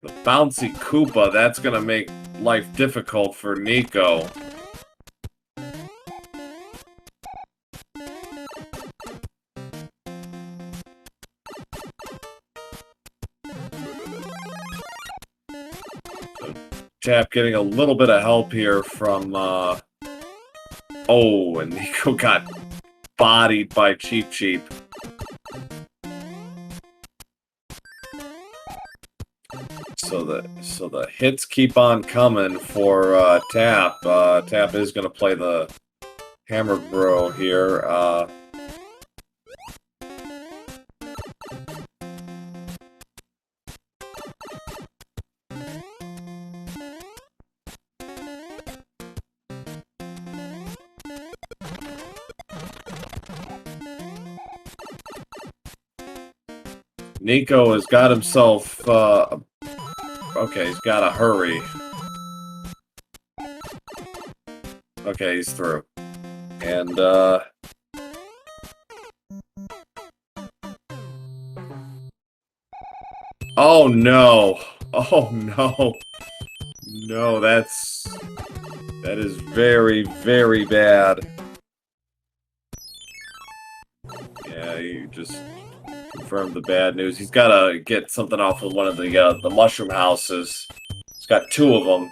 The bouncy Koopa, that's gonna make life difficult for Nico. Tap getting a little bit of help here from, oh, and Nico got bodied by Cheep Cheep. So the hits keep on coming for, Tap. Tap is gonna play the Hammer Bro here, Nico has got himself, okay, he's gotta hurry. Okay, he's through. And, oh no! Oh no! No, that is very, very bad. Yeah, you just confirmed the bad news. He's gotta get something off of one of the mushroom houses. He's got two of them.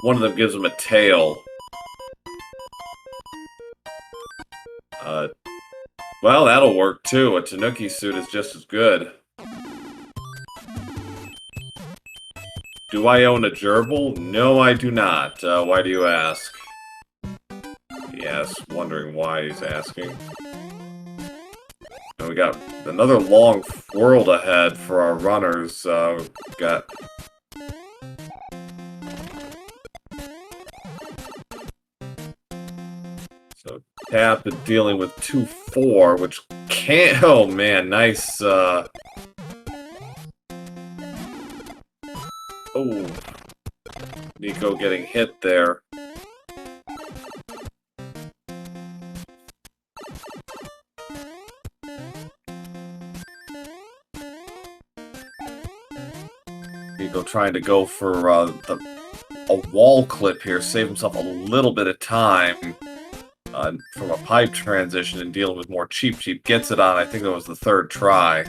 One of them gives him a tail. Well, that'll work too. A Tanuki suit is just as good. Do I own a gerbil? No, I do not. Why do you ask? Yes, wondering why he's asking. And we got another long world ahead for our runners. Got... So, Tap is dealing with 2-4, which can't... Oh, man, nice, Oh. Nico getting hit there. Nico trying to go for a wall clip here, save himself a little bit of time from a pipe transition and dealing with more Cheep Cheep. Gets it on, I think that was the third try.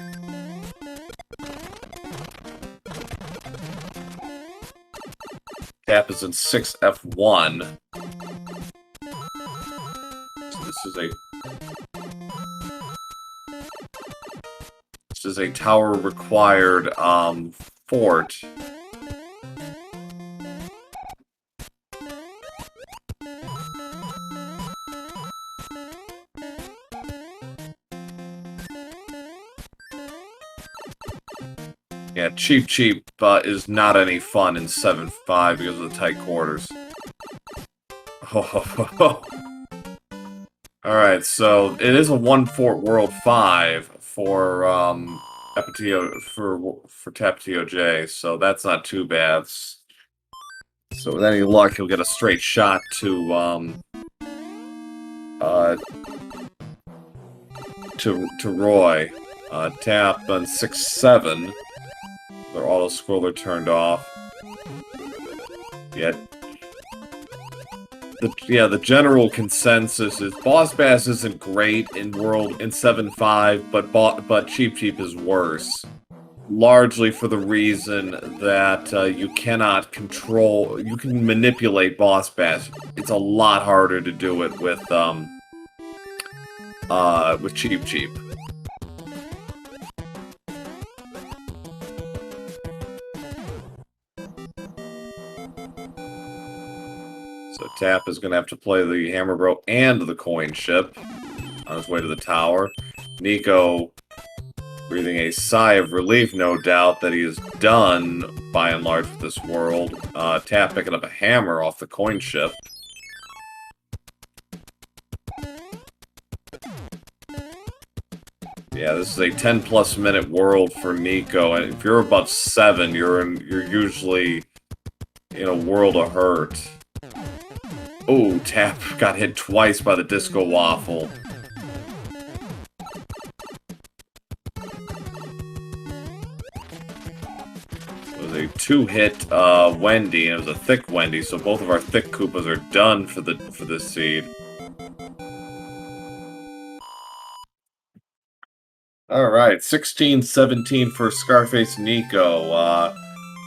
Tap is in 6F1. So this is a tower required fort. Yeah, Cheep Cheep is not any fun in 7-5 because of the tight quarters. Alright, so it is a 1-Fort World 5 for TapatioJ, so that's not too bad. So with any luck, he'll get a straight shot uh, to Roy. Tap on 6-7. Their auto scroller turned off. Yet, the general consensus is Boss Bass isn't great in 7.5, but Cheep Cheep is worse. Largely for the reason that you cannot control, you can manipulate Boss Bass. It's a lot harder to do it with Cheep Cheep. So Tap is going to have to play the Hammer Bro and the Coin Ship on his way to the tower. Nico breathing a sigh of relief, no doubt, that he is done, by and large, with this world. Tap picking up a hammer off the Coin Ship. Yeah, this is a 10-plus minute world for Nico, and if you're above 7, you're usually in a world of hurt. Oh, Tap got hit twice by the Disco Waffle. It was a 2-hit Wendy, and it was a thick Wendy, so both of our thick Koopas are done for this seed. Alright, 16-17 for scarfacenico.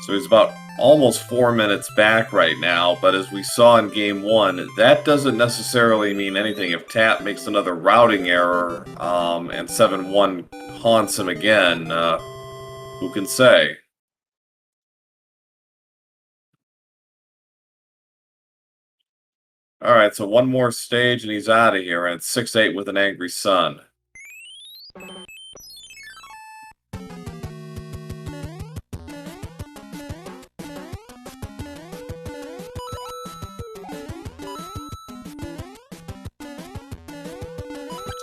So he's about almost 4 minutes back right now, but as we saw in Game 1, that doesn't necessarily mean anything. If Tap makes another routing error, and 7-1 haunts him again, who can say? Alright, so one more stage and he's out of here, and 6-8 with an angry sun.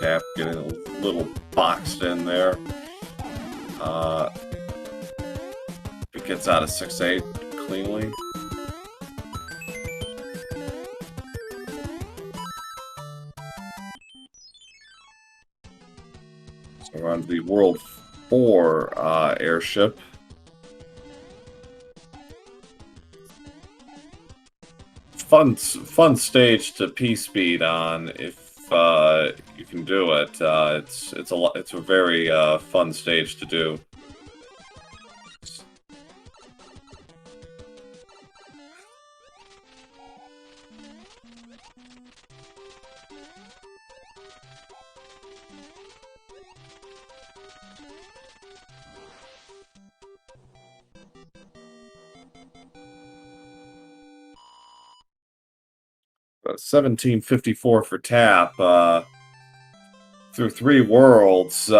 Tap getting a little boxed in there. It gets out of 6-8 cleanly. So we're on the World 4 airship. Fun stage to P-speed on if you can do it. It's a very fun stage to do. About 1754 for Tap. Through 3 worlds,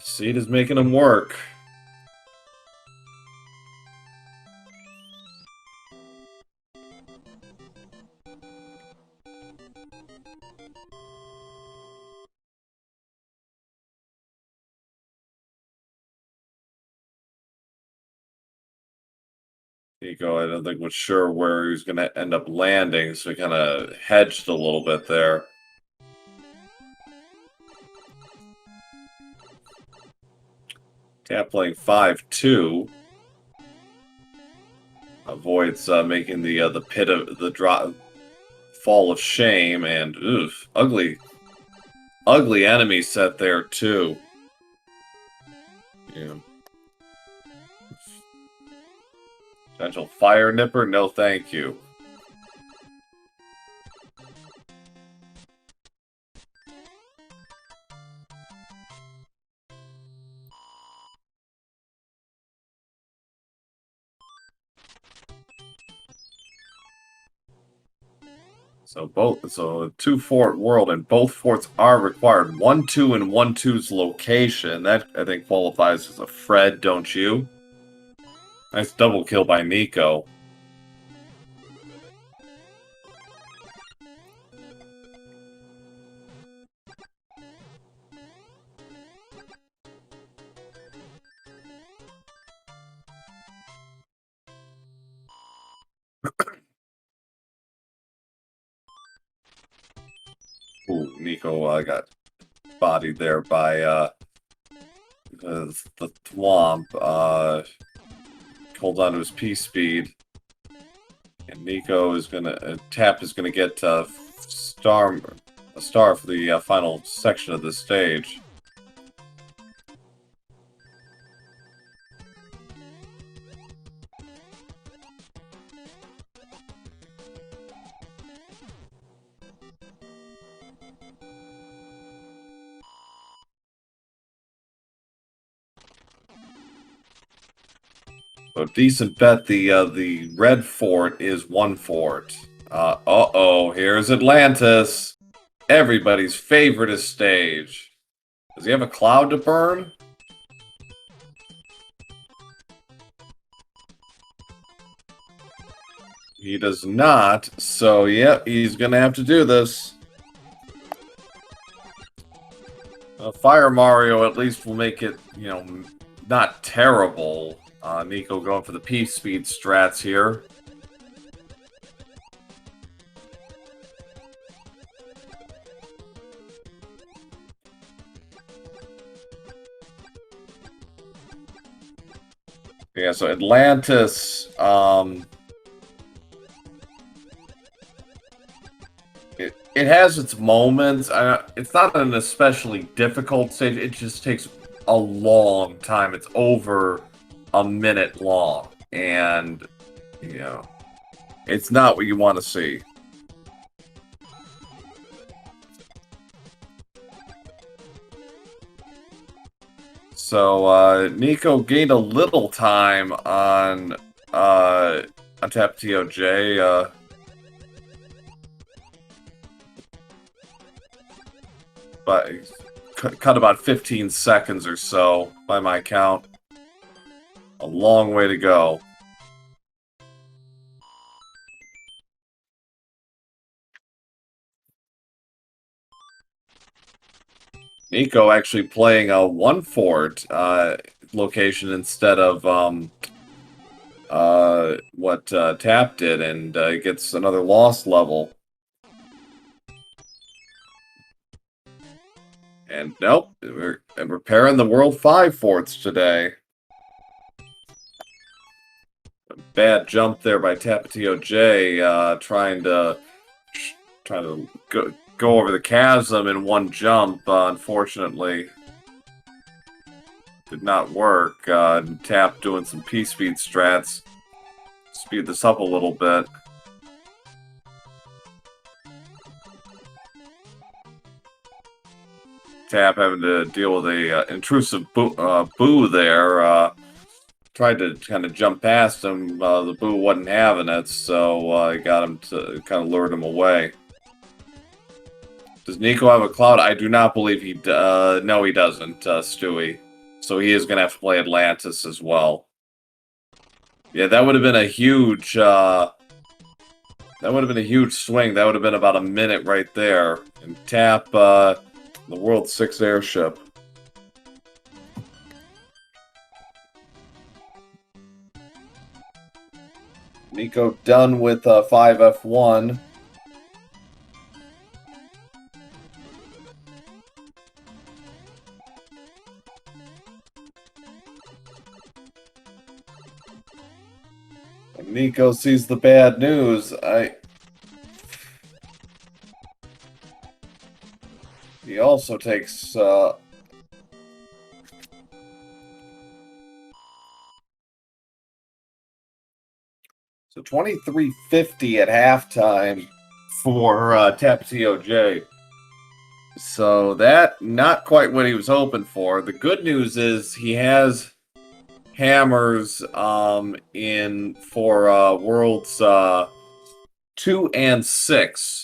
Seed is making him work. Nico, I don't think was sure where he was going to end up landing, so he kind of hedged a little bit there. Tap playing 5-2 avoids making the pit of the drop fall of shame, and oof, ugly enemy set there too. Yeah. Potential fire nipper? No, thank you. So 2-fort world, and both forts are required. 1-2 and 1-2's location. That, I think, qualifies as a Fred, don't you? Nice double kill by Nico. Ooh, Nico got bodied there by the Thwomp. Holds on to his P-Speed. And Nico is gonna... Tap is gonna get a star for the final section of this stage. So decent bet. The red fort is one fort. Uh-oh, here's Atlantis. Everybody's favorite stage. Does he have a cloud to burn? He does not, so yeah, he's gonna have to do this. Fire Mario at least will make it, you know, not terrible. Nico going for the P-Speed strats here. Yeah, so Atlantis, it has its moments. It's not an especially difficult stage. It just takes a long time. It's over a minute long. And, you know, it's not what you want to see. So, Nico gained a little time on TapatioJ. But cut about 15 seconds or so, by my count. A long way to go. Nico actually playing a one fort location instead of what Tap did, and gets another lost level. And nope, we're repairing the World 5 forts today. A bad jump there by TapatioJ, trying to go over the chasm in one jump. Unfortunately, did not work. Tap doing some P-Speed strats. Speed this up a little bit. Tap having to deal with a intrusive boo there. Tried to kind of jump past him. The boo wasn't having it, so I got him to kind of lured him away. Does Nico have a cloud? I do not believe he no, he doesn't, Stewie. So he is going to have to play Atlantis as well. Yeah, that would have been a huge... that would have been a huge swing. That would have been about a minute right there. And Tap... the World 6 airship. Nico done with 5F1. And Nico sees the bad news. He also takes, so 2350 at halftime for TapatioJ. So that, not quite what he was hoping for. The good news is he has hammers in for Worlds 2 and 6.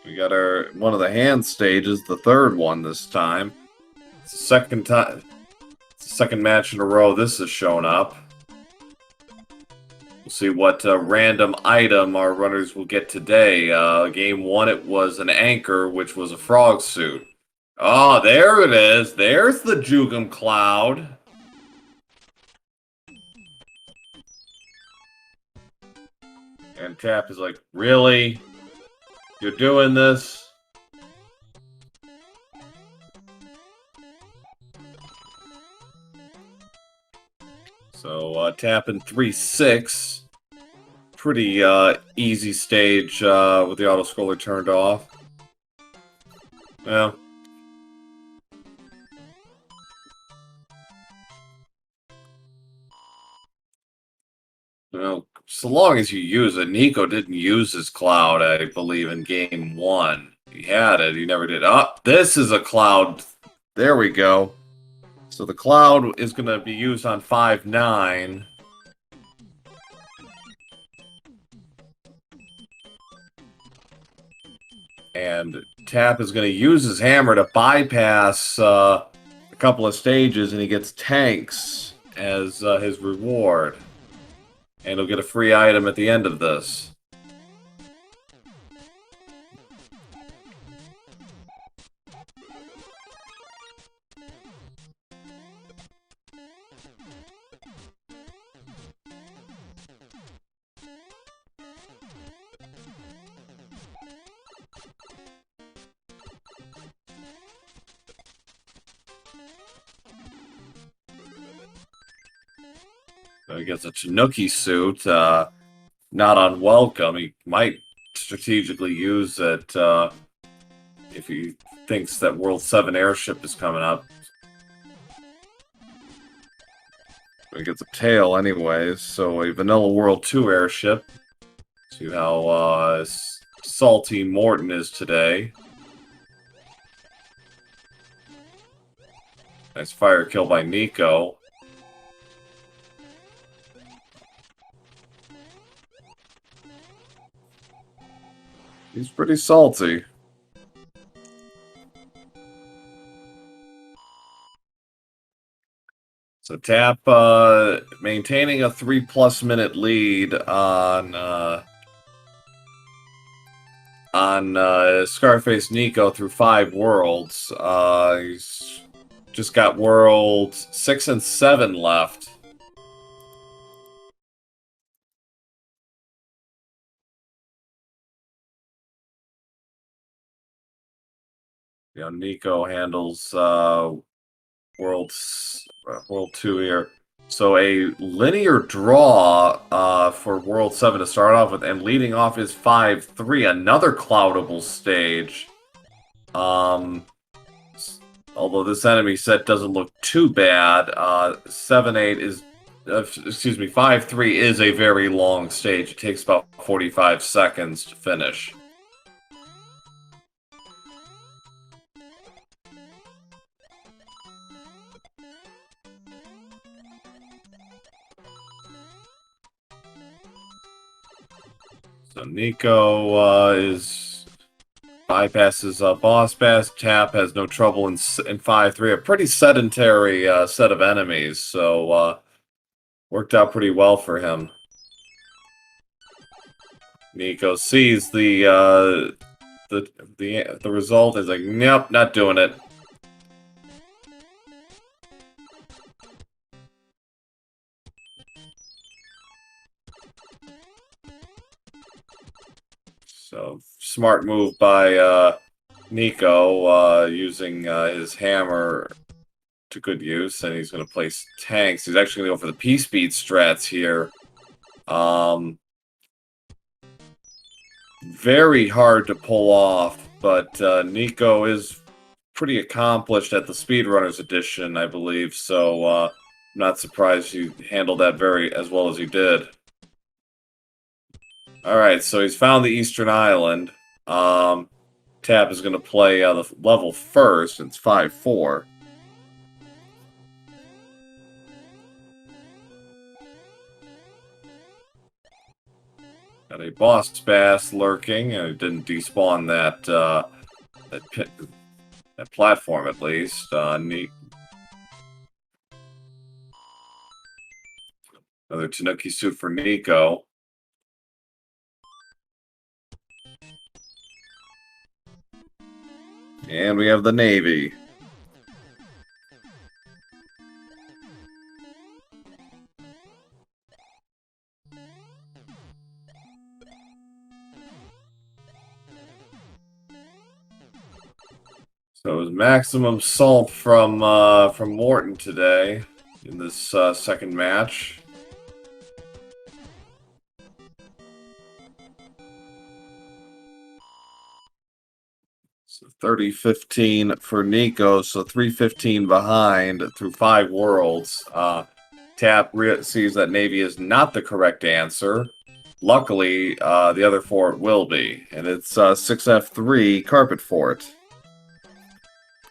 We got our one of the hand stages, the third one this time. It's the second time, second match in a row this has shown up. We'll see what random item our runners will get today. Game 1, it was an anchor, which was a frog suit. Oh, there it is. There's the Jugum Cloud. And Tap is like, really? You're doing this? So, Tap in 3-6. Pretty easy stage with the auto-scroller turned off. Yeah. Well, so long as you use it. Nico didn't use his cloud, I believe, in game 1. He had it, he never did. Oh, this is a cloud. There we go. So the cloud is going to be used on 5-9. And Tap is going to use his hammer to bypass a couple of stages, and he gets tanks as his reward. And he'll get a free item at the end of this. So he gets a Tanuki suit. Not unwelcome. He might strategically use it if he thinks that World 7 airship is coming up. He gets a tail anyways, so a Vanilla World 2 airship. See how salty Morton is today. Nice fire kill by Nico. He's pretty salty. So Tap maintaining a 3+ minute lead on scarfacenico through 5 worlds. He's just got worlds 6 and 7 left. You know, Nico handles world 2 here. So a linear draw for World 7 to start off with, and leading off is 5-3, another cloudable stage. Although this enemy set doesn't look too bad, 7-8 is, excuse me, 5-3 is a very long stage. It takes about 45 seconds to finish. So Nico bypasses Boss Bass. Tap has no trouble in 5-3. A pretty sedentary set of enemies, so worked out pretty well for him. Nico sees the result. Is like, nope, not doing it. So smart move by Nico, using his hammer to good use, and he's going to place tanks. He's actually going to go for the P-Speed strats here. Very hard to pull off, but Nico is pretty accomplished at the Speedrunners edition, I believe, so I'm not surprised he handled that as well as he did. Alright, so he's found the Eastern Island. Tap is going to play the level first, and it's 5-4. Got a Boss Bass lurking, and it didn't despawn that platform at least. Neat. Another Tanuki suit for Nico. And we have the Navy. So it was maximum salt from Morton today in this second match. So 30-15 for Nico, so 3-15 behind through 5 worlds. Tap sees that Navy is not the correct answer. Luckily, the other fort will be, and it's 6F3 Carpet Fort.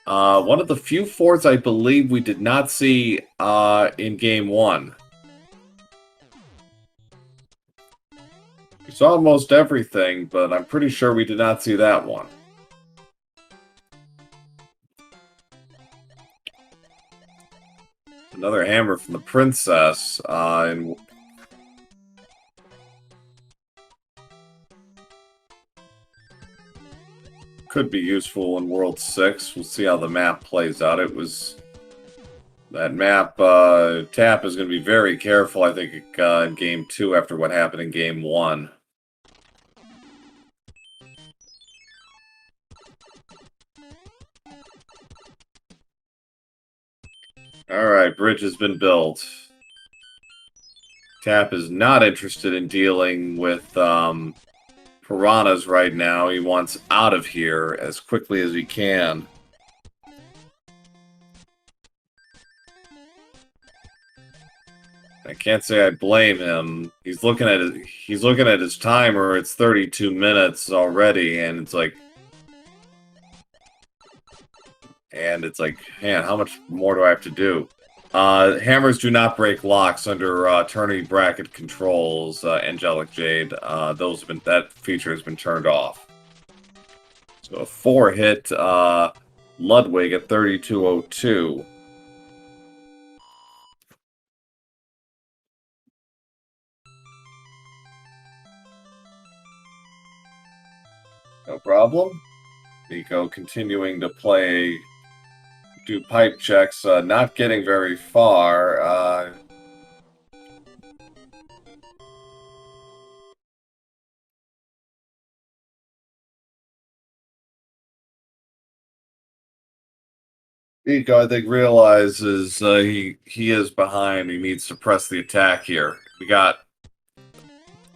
One of the few forts I believe we did not see in Game 1. We saw almost everything, but I'm pretty sure we did not see that one. Another hammer from the Princess, and could be useful in World 6. We'll see how the map plays out. It was... That map, Tap is going to be very careful, I think, in Game 2 after what happened in Game 1. Alright, bridge has been built. Tap is not interested in dealing with piranhas right now. He wants out of here as quickly as he can. I can't say I blame him. He's looking at his timer. It's 32 minutes already, and it's like, man, how much more do I have to do? Hammers do not break locks under tourney bracket controls. Angelic Jade, that feature has been turned off. So a 4-hit Ludwig at 3202. No problem. Nico continuing to do pipe checks, not getting very far. Nico, I think, realizes he is behind. He needs to press the attack here. We got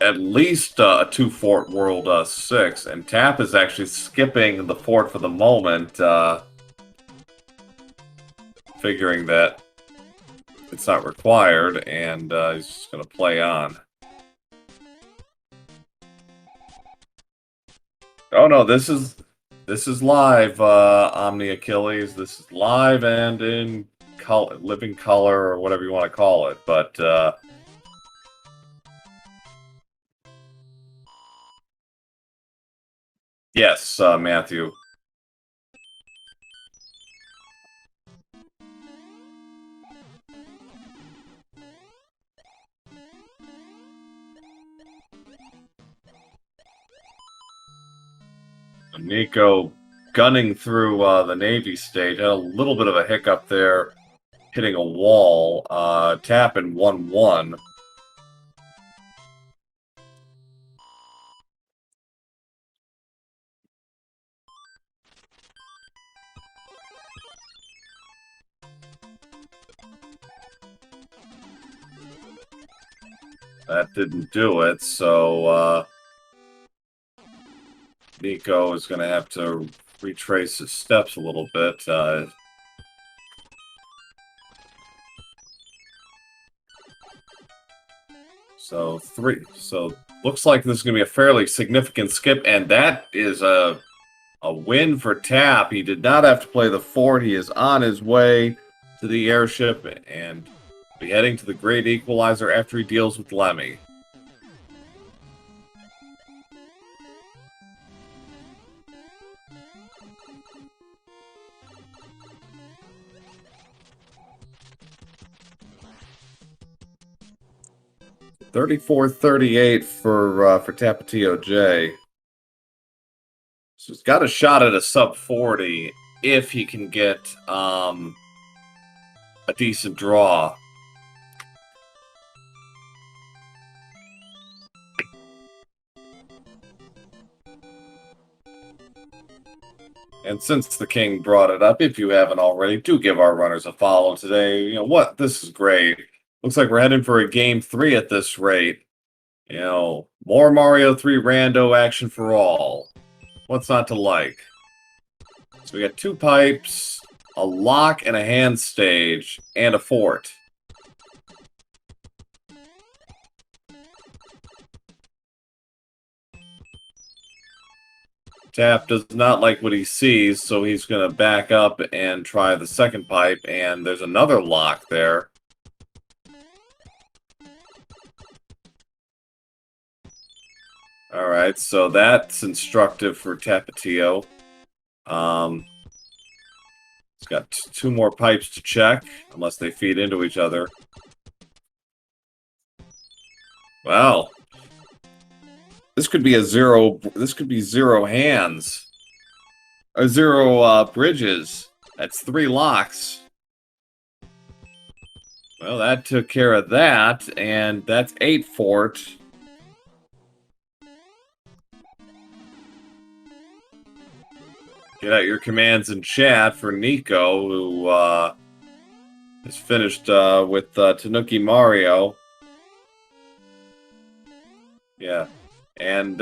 at least a 2-fort World 6, and Tap is actually skipping the fort for the moment, figuring that it's not required, and he's just going to play on. Oh no, this is live, Omni Achilles. This is live and in living color, or whatever you want to call it, but yes, Matthew. Nico gunning through the Navy state. Had a little bit of a hiccup there, hitting a wall. Tap in 1-1. That didn't do it, so Nico is going to have to retrace his steps a little bit. So looks like this is going to be a fairly significant skip, and that is a win for Tap. He did not have to play the fort. He is on his way to the airship and be heading to the Great Equalizer after he deals with Lemmy. $34-38 for TapatioJ. So he's got a shot at a sub 40 if he can get a decent draw. And since the king brought it up, if you haven't already, do give our runners a follow today. You know what? This is great. Looks like we're heading for a game 3 at this rate. You know, more Mario 3 rando action for all. What's not to like? So we got 2 pipes, a lock and a hand stage, and a fort. Tap does not like what he sees, so he's going to back up and try the second pipe, and there's another lock there. Alright, so that's instructive for Tapatio. He's got 2 more pipes to check, unless they feed into each other. Wow. This could be a 0, this could be 0 hands. Or 0 bridges. That's 3 locks. Well, that took care of that, and that's 8 fort. Get out your commands in chat for Nico, who is finished with Tanuki Mario. Yeah. And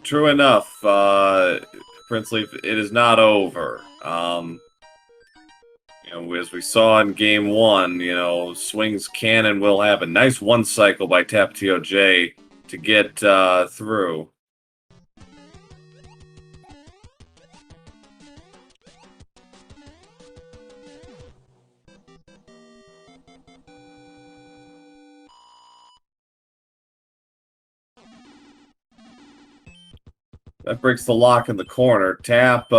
true enough, Prince Leaf, it is not over. You know, as we saw in game 1, you know, swings can and will happen. Nice one cycle by TapatioJ to get through. That breaks the lock in the corner. Tap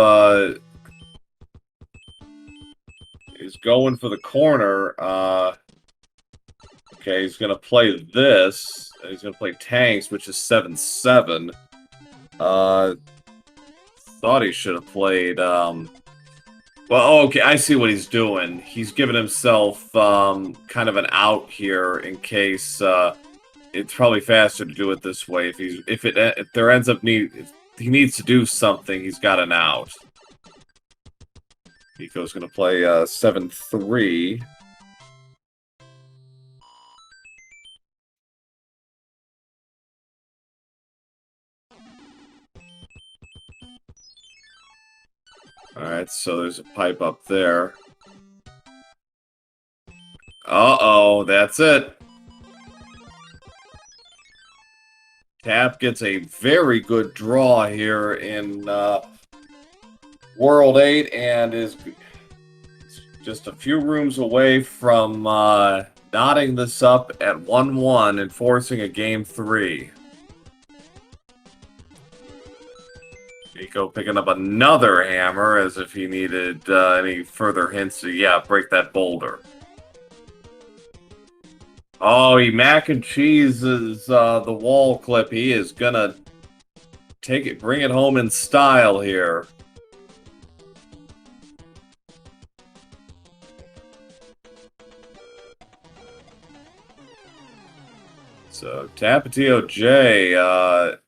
is going for the corner. Okay, he's going to play this. He's going to play tanks, which is 7-7. Thought he should have played... Well, okay, I see what he's doing. He's giving himself kind of an out here in case... it's probably faster to do it this way. If there ends up if he needs to do something, he's got an out. Nico's going to play 7-3. Alright, so there's a pipe up there. Uh-oh, that's it. Tap gets a very good draw here in World 8 and is just a few rooms away from knotting this up at 1-1 and forcing a game 3. Nico picking up another hammer as if he needed any further hints to, yeah, break that boulder. Oh, he mac and cheeses the wall clip. He is gonna bring it home in style here. So TapatioJ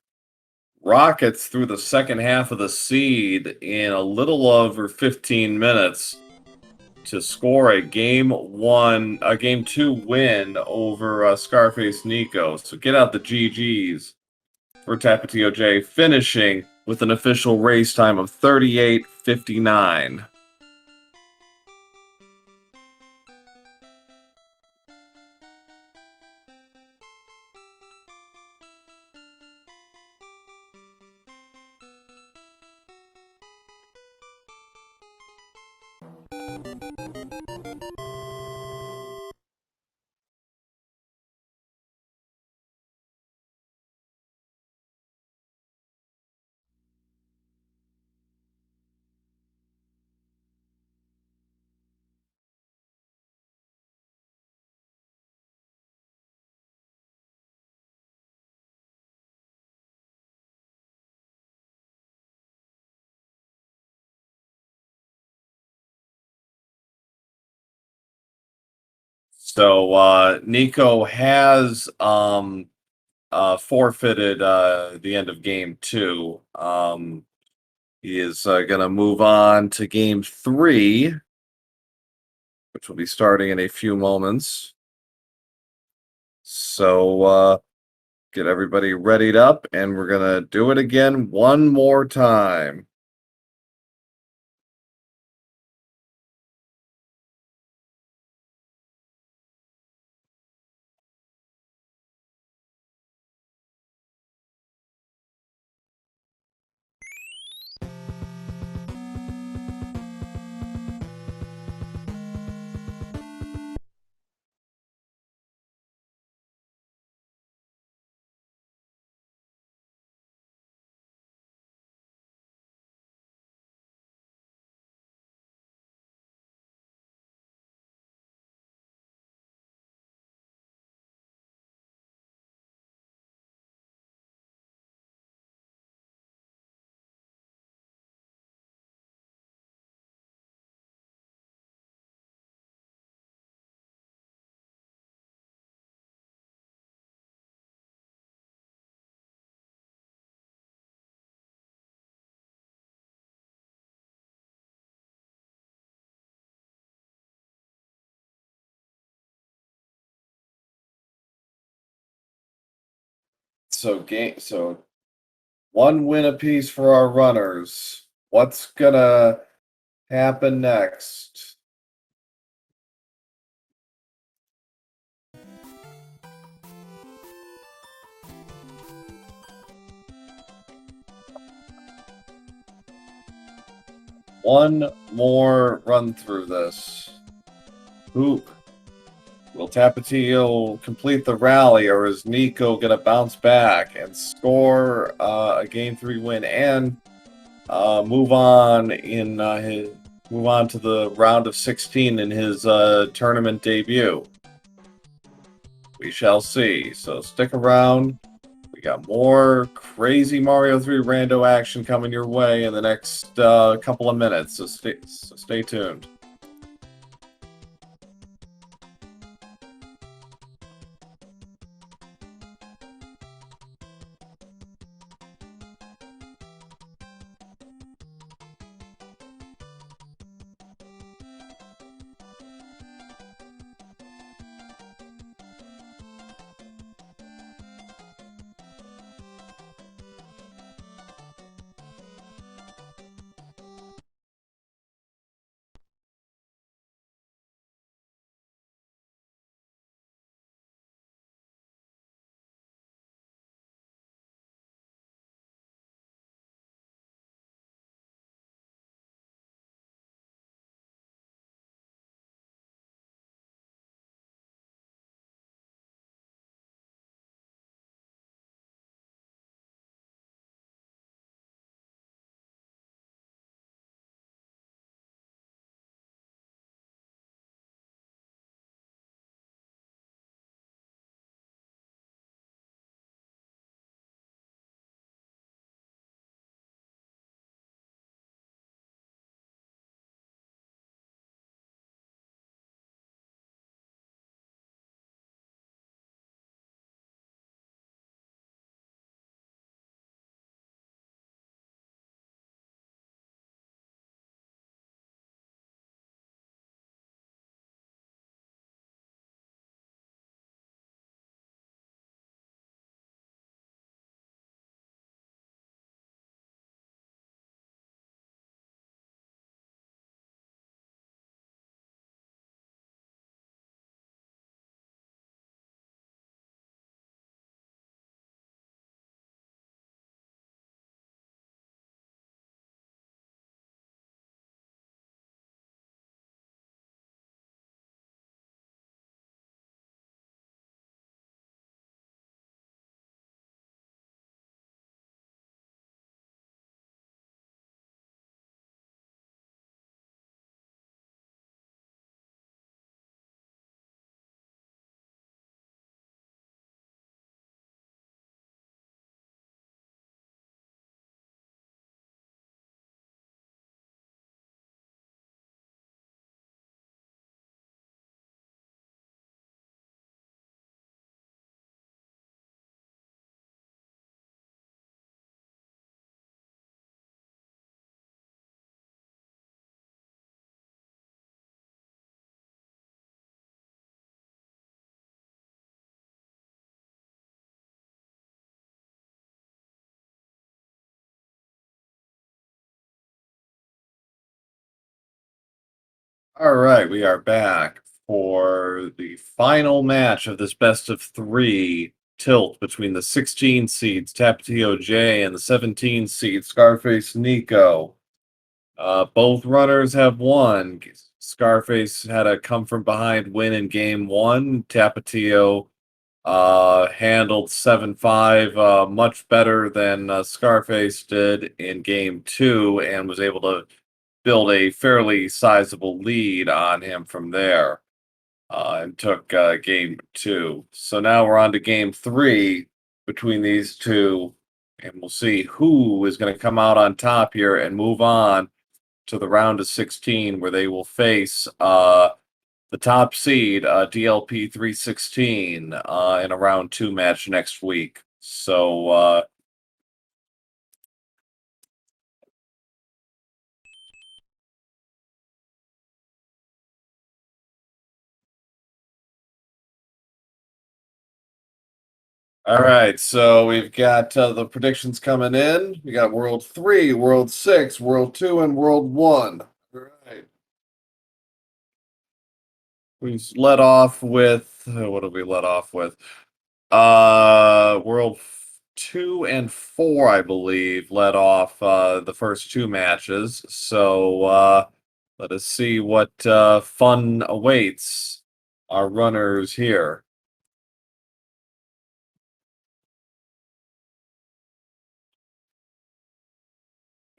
rockets through the second half of the seed in a little over 15 minutes to score a game 2 win over scarfacenico. So get out the GGs for TapatioJ, finishing with an official race time of 38:59. So Nico has forfeited the end of game 2. He is going to move on to game 3, which will be starting in a few moments. So get everybody readied up, and we're going to do it again one more time. So one win apiece for our runners. What's gonna happen next? One more run through this. Who will Tapatio complete the rally, or is Nico gonna bounce back and score a game 3 win and move on to the round of 16 in his tournament debut? We shall see. So stick around. We got more crazy Mario 3 rando action coming your way in the next couple of minutes, so stay tuned. All right, we are back for the final match of this best of three tilt between the 16 seeds TapatioJ and the 17 seeds scarfacenico. Both runners have won. Scarface had a come from behind win in game one. Tapatio handled 7-5 much better than Scarface did in game two and was able to build a fairly sizable lead on him from there and took game two. So now we're on to game three between these two, and we'll see who is going to come out on top here and move on to the round of 16, where they will face the top seed, DLP 316, in a round two match next week. So, all right, so we've got the predictions coming in. We got World 3, World 6, World 2, and World 1. All right. We let off with, what did we let off with? World 2 and 4, I believe, led off the first two matches. So let us see what fun awaits our runners here.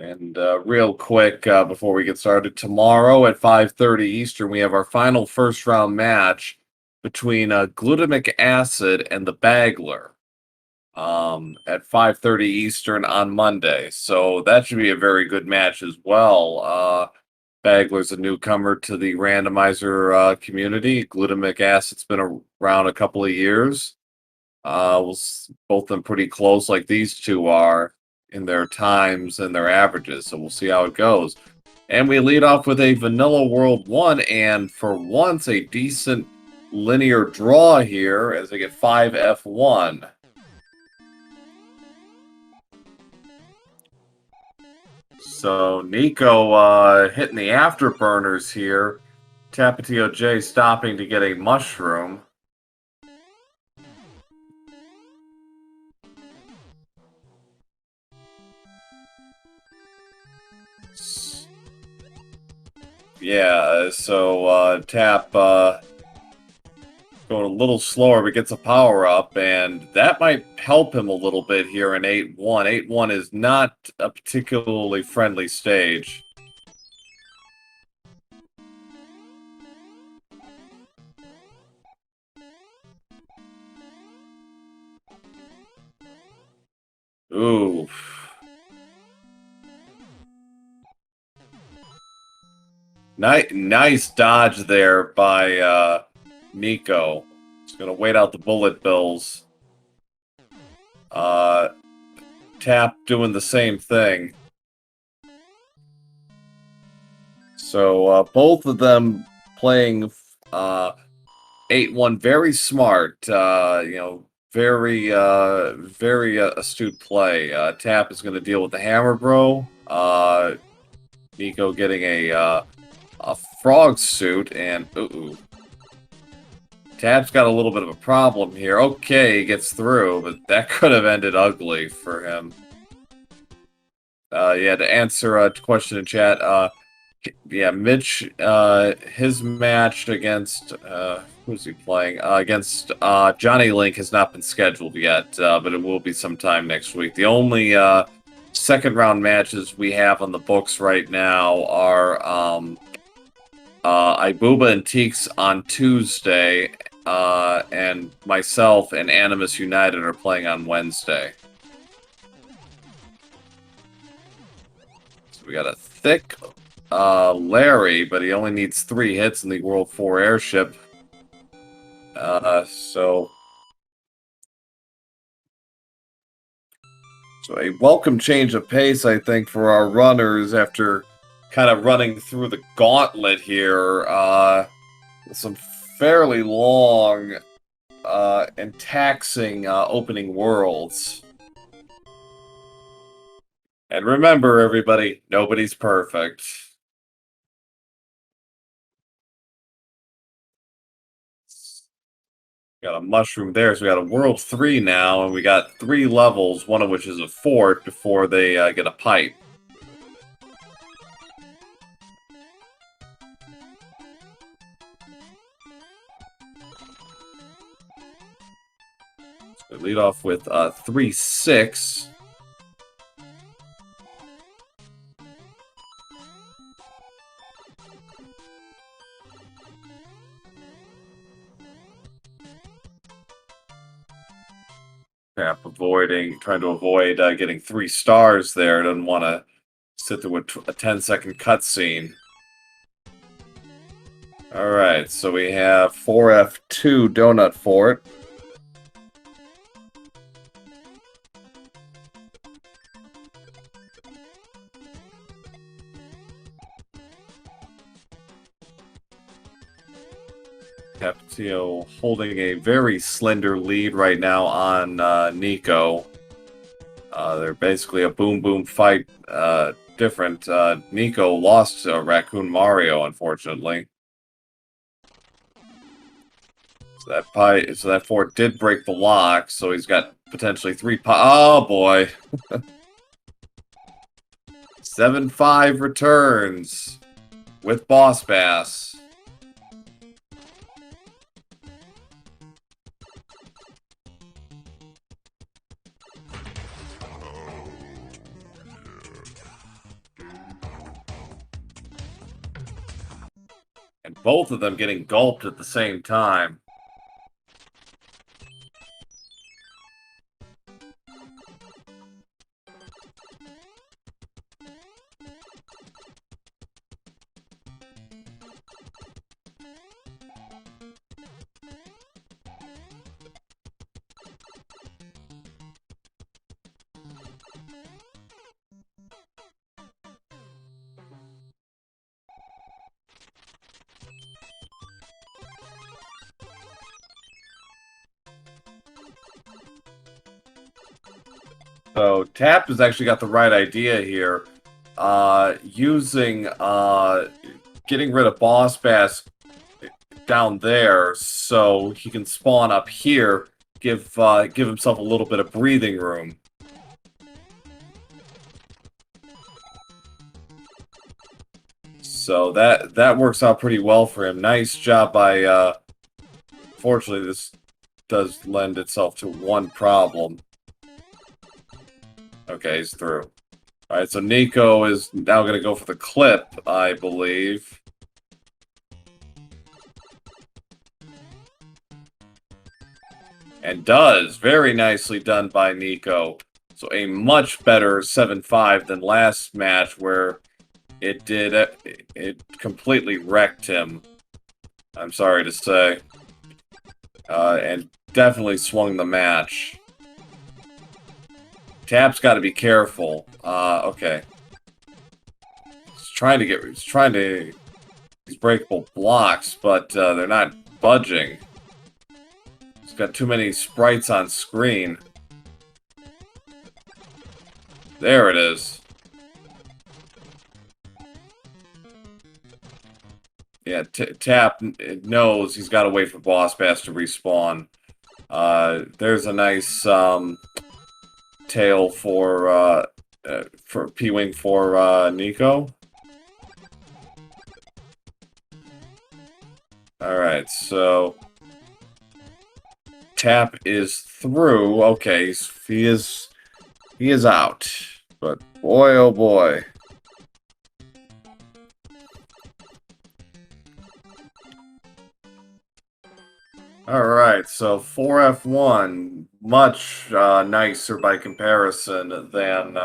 And real quick, before we get started, tomorrow at 5:30 Eastern, we have our final first round match between glutamic acid and the Bagler at 5:30 Eastern on Monday. So that should be a very good match as well. Bagler's a newcomer to the randomizer community. Glutamic acid's been around a couple of years. Both them pretty close, like these two are in their times and their averages. So we'll see how it goes. And we lead off with a Vanilla World 1, and for once, a decent linear draw here as they get 5F1. So Nico hitting the afterburners here. TapatioJ stopping to get a mushroom. Yeah, so Tap going a little slower, but gets a power up, and that might help him a little bit here in 8-1. 8-1 is not a particularly friendly stage. Ooh. Nice dodge there by Nico. He's gonna wait out the bullet bills. Tap doing the same thing. So both of them playing 8-1 very smart. Very astute play. Tap is going to deal with the Hammer Bro. Nico getting a frog suit, and Tap's got a little bit of a problem here. Okay, he gets through, but that could have ended ugly for him. Yeah, to answer a question in chat, yeah, Mitch, his match against, who's he playing? Against Johnny Link has not been scheduled yet, but it will be sometime next week. The only second round matches we have on the books right now are Ibuba and Teeks on Tuesday, and myself and Animus United are playing on Wednesday. So we got a thick Larry, but he only needs 3 hits in the World 4 airship. So a welcome change of pace, I think, for our runners after kind of running through the gauntlet here. With some fairly long and taxing opening worlds. And remember, everybody, nobody's perfect. Got a mushroom there, so we got a World 3 now, and we got 3 levels, one of which is a fort, before they get a pipe. So we lead off with 3-6. Trying to avoid getting 3 stars there. Doesn't want to sit through a 10-second cutscene. Alright, so we have 4F2 Donut Fort. Tapatio holding a very slender lead right now on Nico. They're basically a boom-boom fight different. Nico lost to Raccoon Mario, unfortunately. So that fort did break the lock, so he's got potentially 3 oh boy. 7-5 returns with Boss Bass. And both of them getting gulped at the same time. So Tap has actually got the right idea here. Getting rid of Boss Bass down there so he can spawn up here, give himself a little bit of breathing room. So that works out pretty well for him. Nice job by fortunately this does lend itself to one problem. Okay, he's through. Alright, so Nico is now going to go for the clip, I believe. And does. Very nicely done by Nico. So a much better 7-5 than last match where it completely wrecked him. I'm sorry to say. And definitely swung the match. Tap's got to be careful. Okay. He's trying to these breakable blocks, but they're not budging. He's got too many sprites on screen. There it is. Yeah, Tap knows he's got to wait for Boss Bass to respawn. There's a nice tail for P-Wing for Nico. Alright, so Tap is through. Okay, he is out. But boy, oh boy. Alright, so 4F1, much nicer by comparison than...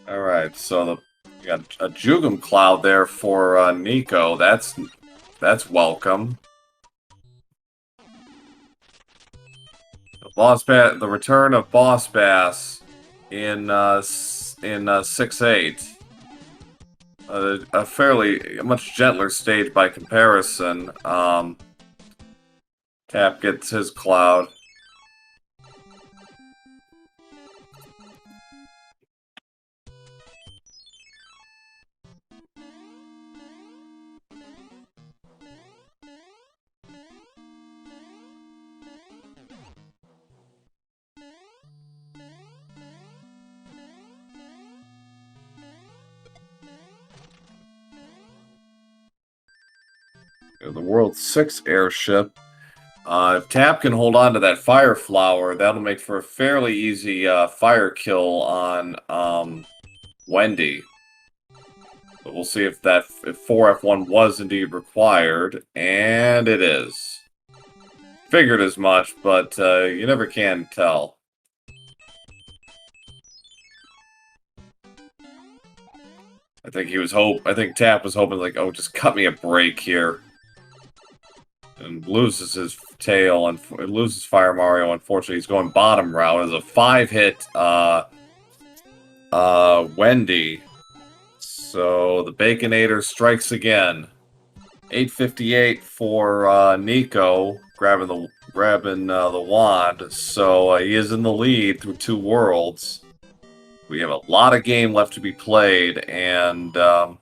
Alright, so you got a Jugum Cloud there for Nico. That's welcome. The return of Boss Bass in 6-8. A much gentler stage by comparison. Tap gets his cloud. The World 6 airship. If Tap can hold on to that fire flower, that'll make for a fairly easy fire kill on Wendy. But we'll see if 4F1 was indeed required, and it is. Figured as much, but you never can tell. I think Tap was hoping like, oh, just cut me a break here. And loses his tail and loses Fire Mario. Unfortunately, he's going bottom route as a 5-hit Wendy. So the Baconator strikes again. 858 for Nico grabbing the wand. So he is in the lead through 2 worlds. We have a lot of game left to be played, and we'll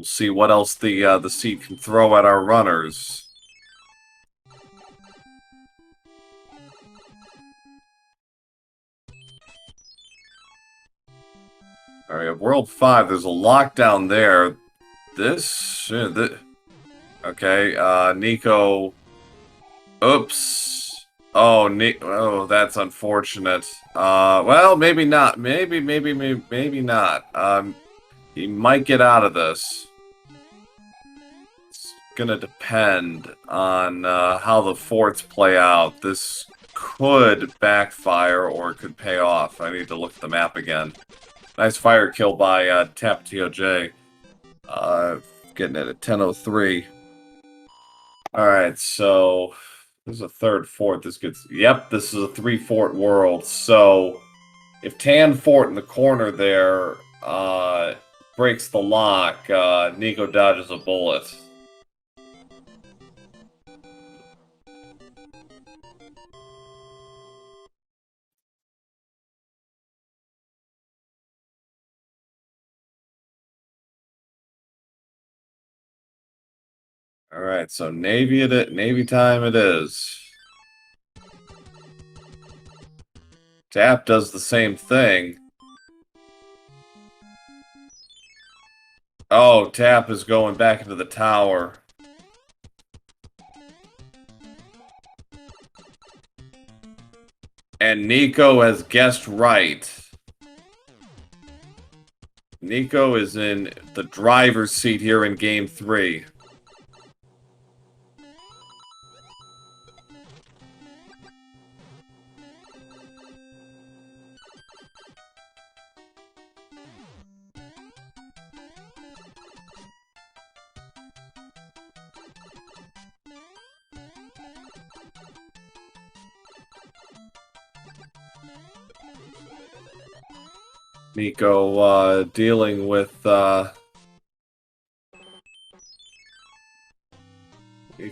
see what else the seat can throw at our runners. All right, World 5. There's a lockdown there. Okay, Nico. Oops. Oh, that's unfortunate. Well, maybe not. Maybe not. He might get out of this. It's gonna depend on how the forts play out. This could backfire or it could pay off. I need to look at the map again. Nice fire kill by TapatioJ. Getting it at 10:03. Alright, so this is a 3rd fort. Yep, this is a 3-fort world. So if Tan Fort in the corner there breaks the lock, Nico dodges a bullet. Alright, so Navy time it is. Tap does the same thing. Oh, Tap is going back into the tower. And Nico has guessed right. Nico is in the driver's seat here in Game 3. Nico dealing with Nico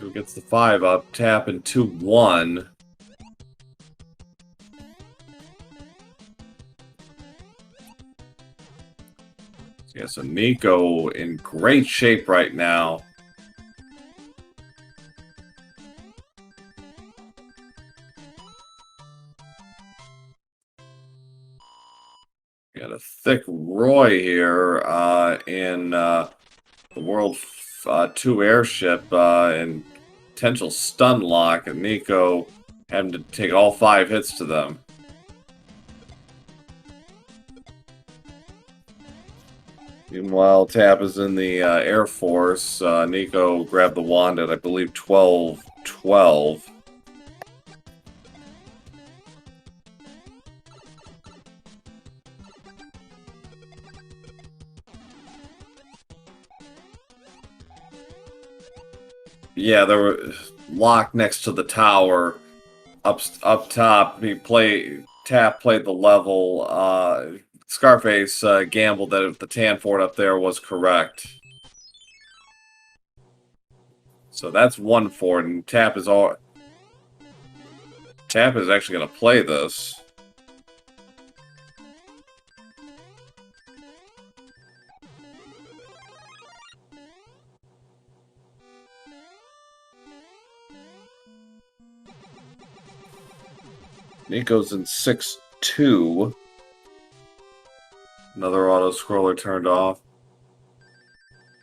gets the 5 up, Tap and 2-1. Yeah, so Nico in great shape right now. Got a thick Roy here in the World 2 airship and potential stun lock, and Nico having to take all 5 hits to them. Meanwhile, Tap is in the Air Force. Nico grabbed the wand at, I believe, 12-12. Yeah, they were locked next to the tower. Up top, Tap played the level. Scarface gambled that if the Tan Fort up there was correct. So that's 1-4, and Tap is actually going to play this. Nico's in 6-2. Another auto-scroller turned off.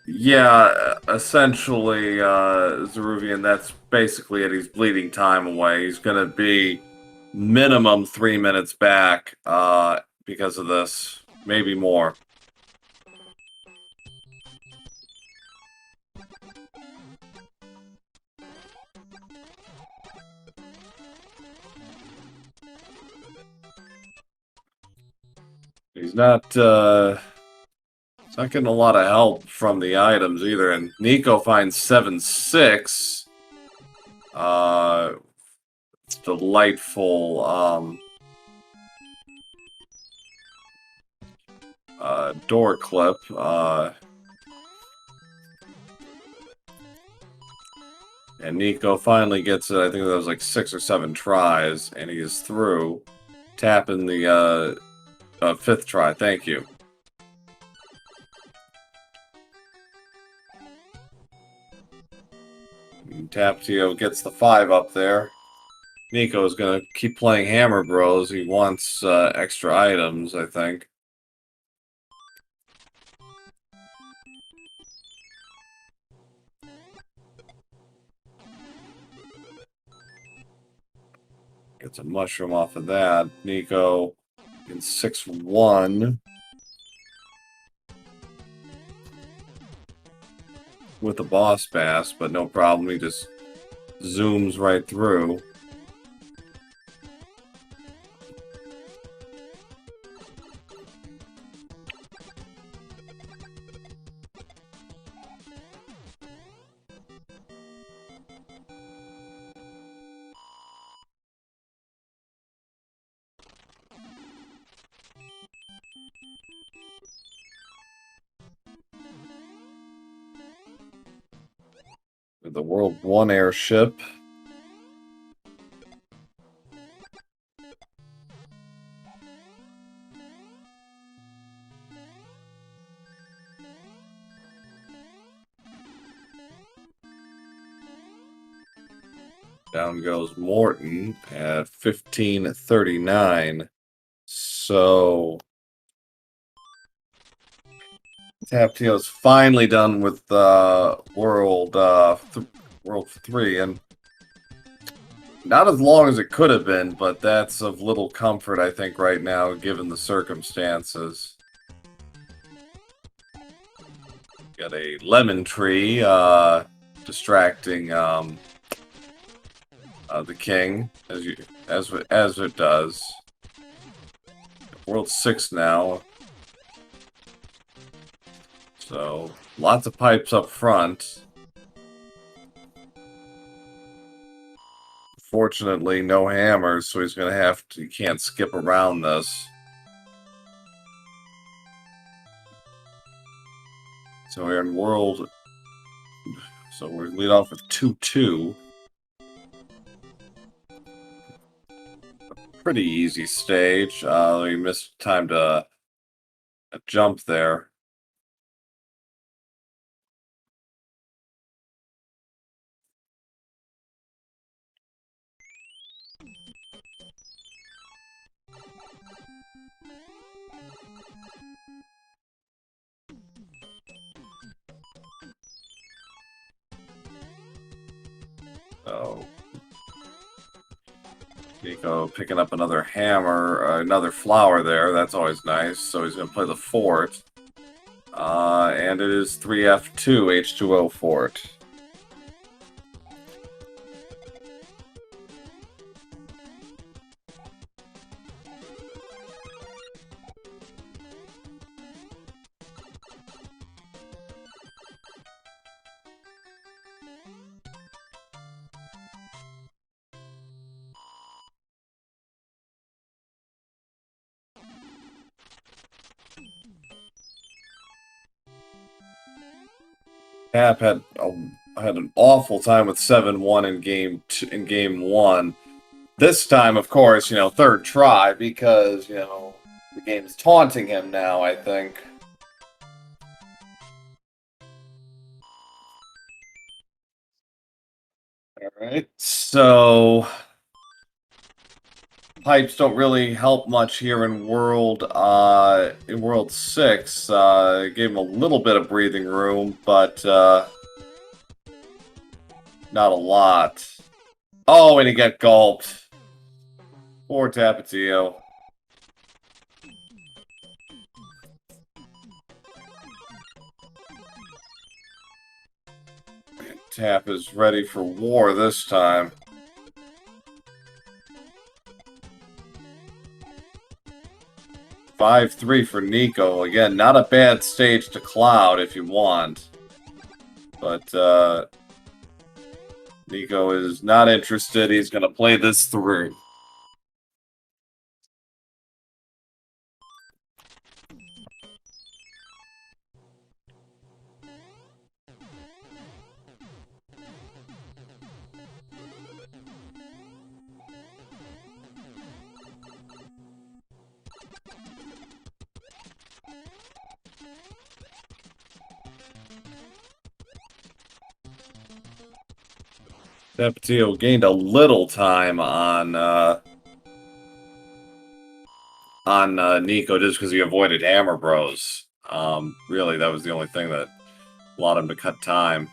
Yeah, essentially, Zeruvian, that's basically it. He's bleeding time away. He's going to be minimum 3 minutes back because of this. Maybe more. He's not getting a lot of help from the items either, and Nico finds 7-6. It's delightful door clip. And Nico finally gets it. I think that was like 6 or 7 tries, and he is through. Tapping the 5th try. Thank you. Tapatio gets the 5 up there. Nico is going to keep playing Hammer Bros. He wants extra items, I think. Gets a mushroom off of that. Nico in 6-1. With the boss bass, but no problem. He just zooms right through. With the World 1 airship. Down goes Morton at 1539. So Tapatio's finally done with World 3, and not as long as it could have been, but that's of little comfort, I think, right now, given the circumstances. Got a lemon tree distracting the king, as it does. World 6 now. So, lots of pipes up front. Fortunately, no hammers, so he's going to have to... He can't skip around this. So we're in World... So we lead off with 2-2. Pretty easy stage. We missed time to jump there. So Nico picking up another hammer, another flower there. That's always nice. So he's going to play the fort. And it is 3F2 H2O fort. Cap had a I had an awful time with 7-1 in game 1. This time, of course, third try because, the game is taunting him now, I think. Alright, so pipes don't really help much here in World 6. Gave him a little bit of breathing room, but not a lot. Oh, and he got gulped. Poor Tapatio. Tap is ready for war this time. (5-3) for Nico. Again, not a bad stage to cloud if you want. But Nico is not interested. He's going to play this through. Tapatio gained a little time on Nico just because he avoided Hammer Bros. Really, that was the only thing that allowed him to cut time.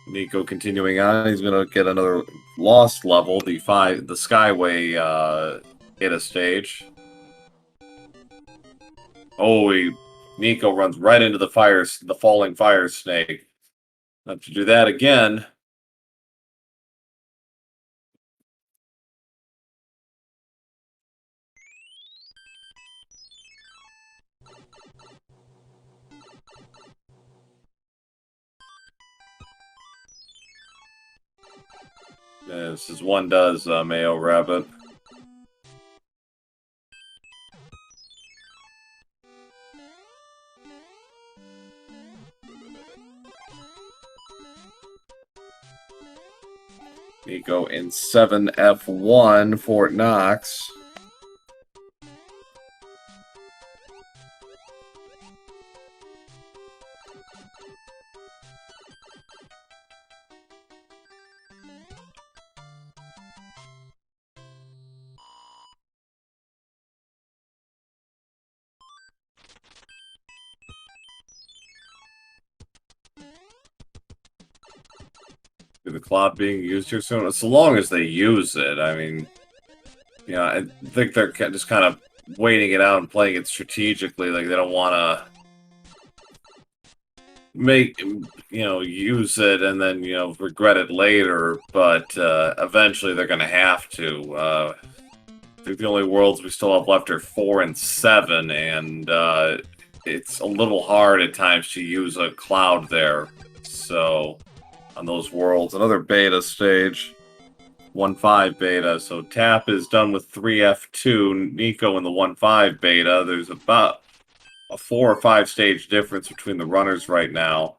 Nico continuing on, he's going to get another lost level, the Skyway beta stage. Oh, Nico runs right into the falling fire snake. Have to do that again. This is one does, Mayo Rabbit. Nico in 7F1, Fort Knox. The cloud being used here soon, so long as they use it. I mean, I think they're just kind of waiting it out and playing it strategically. Like, they don't want to use it and then, regret it later, but eventually they're going to have to. I think the only worlds we still have left are 4 and 7, and it's a little hard at times to use a cloud there. So, on those worlds, another beta stage. 1.5 beta, so Tap is done with 3F2, Nico in the 1.5 beta. There's about a 4 or 5 stage difference between the runners right now.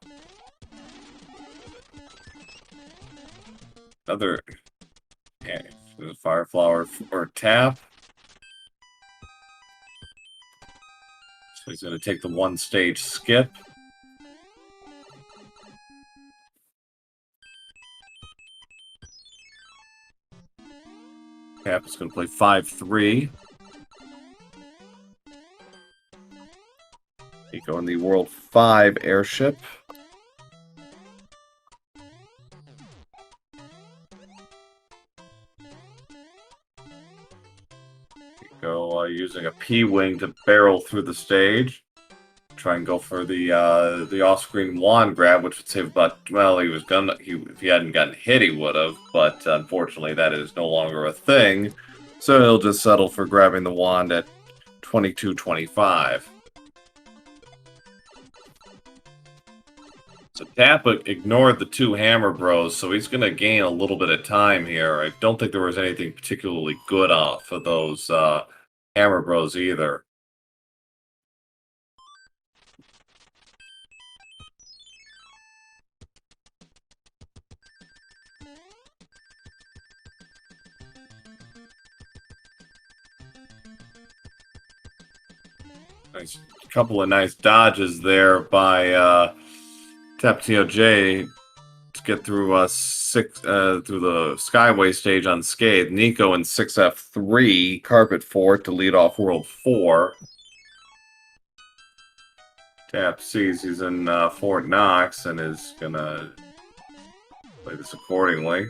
Another Fire Flower for Tap. So he's going to take the 1 stage skip. Tap is going to play 5-3. Nico in the World 5 airship. Nico using a P-wing to barrel through the stage. Try and go for the off-screen wand grab, which would save about, well, if he hadn't gotten hit, he would have, but unfortunately that is no longer a thing, so he'll just settle for grabbing the wand at 22-25. So Tappa ignored the 2 Hammer Bros, so he's going to gain a little bit of time here. I don't think there was anything particularly good off of those Hammer Bros either. Nice, couple of nice dodges there by TapatioJ to get through through the Skyway stage unscathed. Nico in 6F3, Carpet Fort to lead off World 4. Tap sees he's in Fort Knox and is gonna play this accordingly.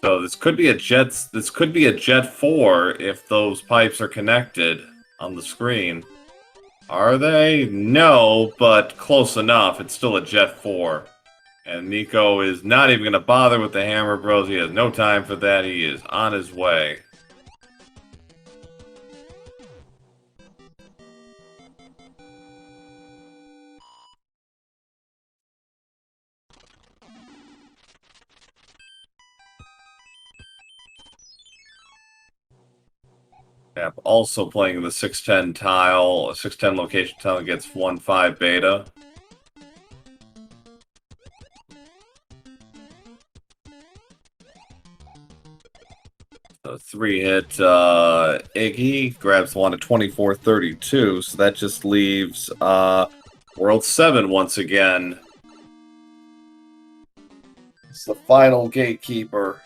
So this could be a Jet 4 if those pipes are connected on the screen. Are they? No, but close enough. It's still a Jet 4. And Nico is not even going to bother with the Hammer Bros. He has no time for that. He is on his way. Yep, also playing the 610 tile, 610 location tile gets 1-5 beta. So 3-hit Iggy grabs one at 24-32, so that just leaves World 7 once again. It's the final gatekeeper.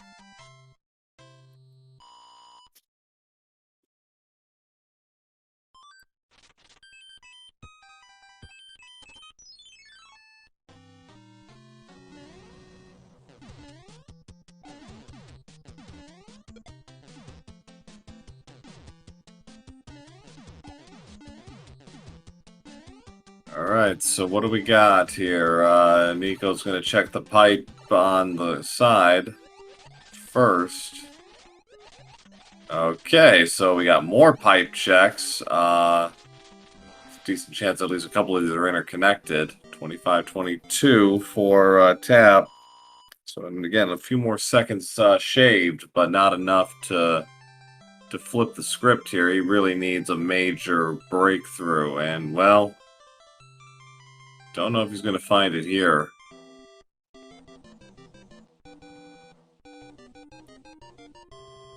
Alright, so what do we got here? Nico's going to check the pipe on the side first. Okay, so we got more pipe checks. Decent chance at least a couple of these are interconnected. 25-22 for Tap. So, and again, a few more seconds shaved, but not enough to flip the script here. He really needs a major breakthrough, and, well, don't know if he's going to find it here.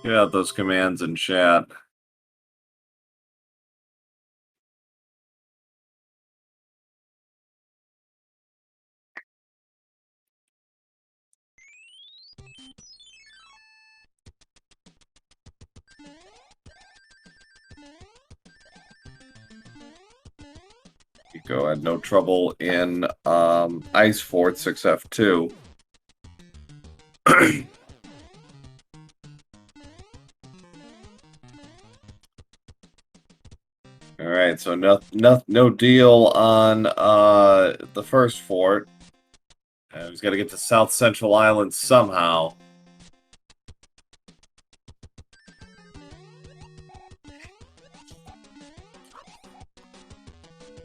Get out those commands in chat. Nico had no trouble in Ice Fort 6F2. All right, so no deal on the first fort. He's got to get to South Central Island somehow.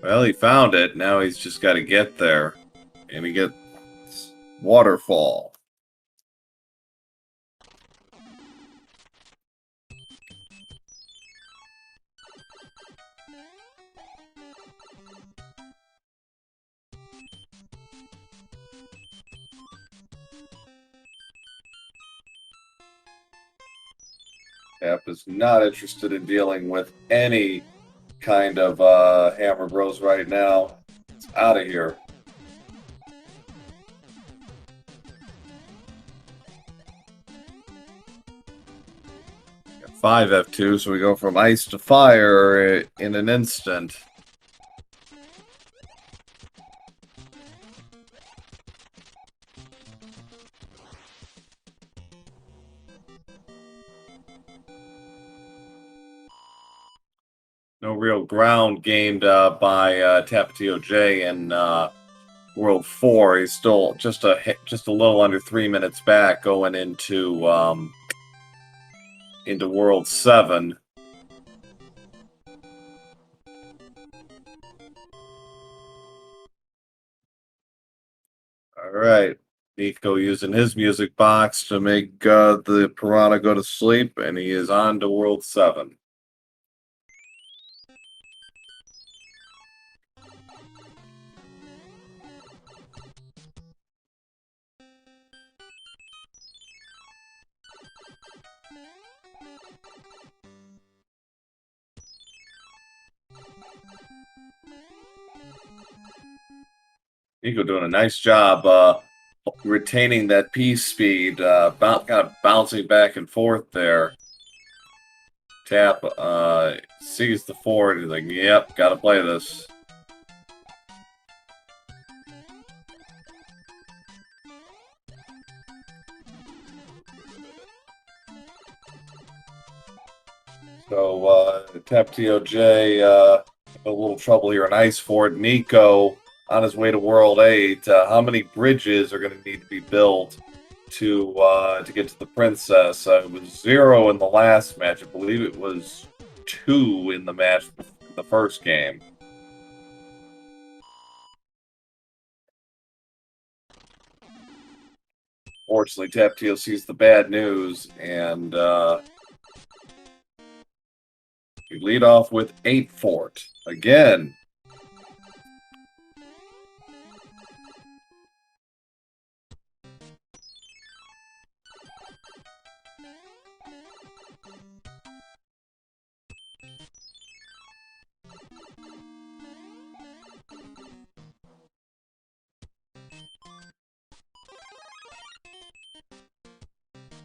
Well, he found it. Now he's just got to get there. And he gets Waterfall. Cap is not interested in dealing with any kind of Hammer Bros right now. It's out of here. Got 5F2, so we go from ice to fire in an instant. No real ground gained by TapatioJ in World 4. He's still just a little under 3 minutes back going into World 7. All right. Nico using his music box to make the piranha go to sleep, and he is on to World 7. Nico doing a nice job retaining that piece speed, kind of bouncing back and forth there. Tap sees the forward. He's like, "Yep, gotta play this." So TapatioJ a little trouble here in Ice Ford. Nico on his way to World 8. How many bridges are going to need to be built to get to the Princess? It was 0 in the last match. I believe it was 2 in the match, the first game. Fortunately, Tapatio sees the bad news, and we lead off with 8 Fort again.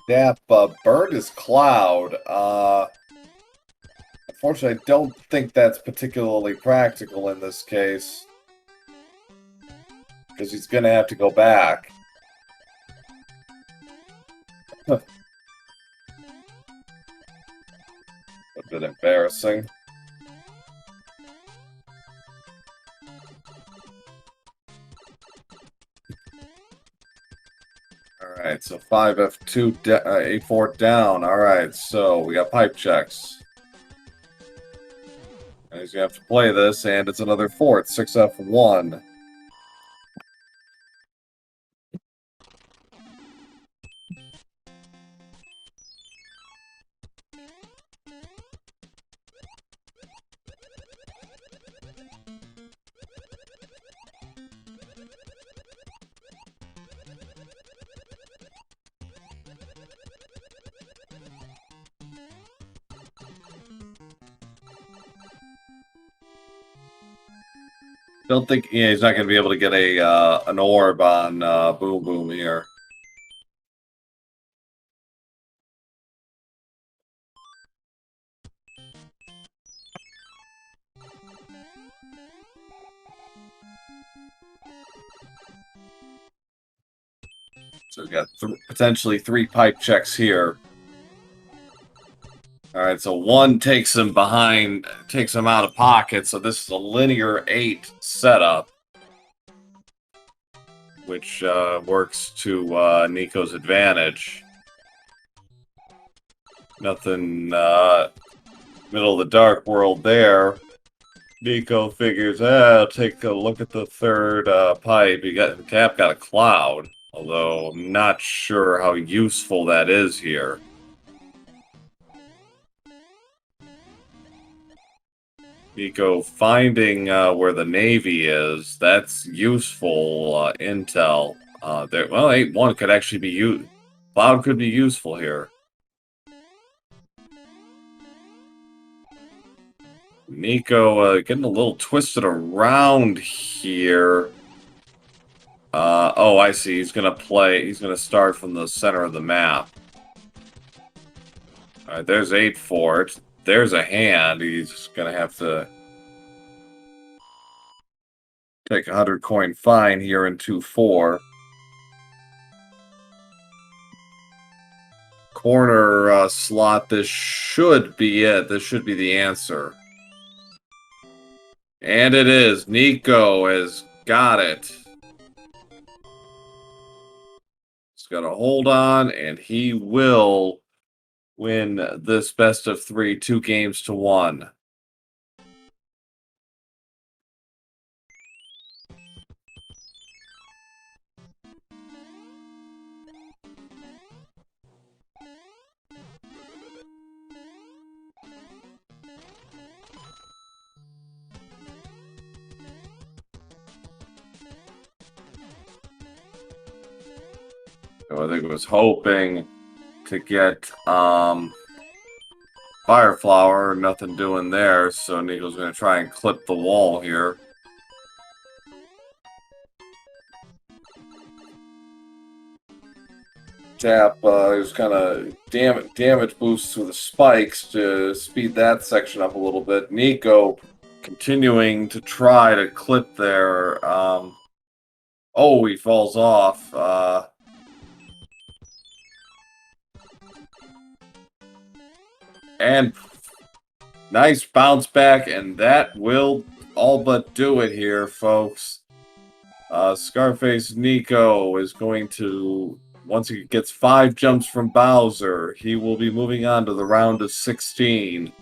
Dap bird is Cloud. Unfortunately, I don't think that's particularly practical in this case. Because he's going to have to go back. A bit embarrassing. Alright, so 5F2, A4 down. Alright, so we got pipe checks. And he's going to have to play this, and it's another fort, 6F1. Don't think he's not going to be able to get an orb on Boom Boom here. So we've got potentially 3 pipe checks here. Alright, so 1 takes him out of pocket, so this is a linear 8 setup. Which works to Nico's advantage. Nothing middle of the dark world there. Nico figures, I'll take a look at the third pipe. Cap got a cloud, although I'm not sure how useful that is here. Nico finding where the Navy is, that's useful intel. There, well, 8-1 could actually be used. Cloud could be useful here. Nico getting a little twisted around here. Oh, I see. He's gonna start from the center of the map. Alright, there's 8 Fort. There's a hand. He's gonna have to take a 100 coin fine here in 2-4. Corner slot, this should be it. This should be the answer. And it is. Nico has got it. He's got to hold on, and he will win this best of 3, 2 games to 1. So I think it was hoping to get Fire Flower, nothing doing there, so Nico's going to try and clip the wall here. Tap is kind of damage boosts with the spikes to speed that section up a little bit. Nico continuing to try to clip there. Oh, he falls off. And nice bounce back, and that will all but do it here, folks. Scarfacenico is going to, once he gets 5 jumps from Bowser, he will be moving on to the round of 16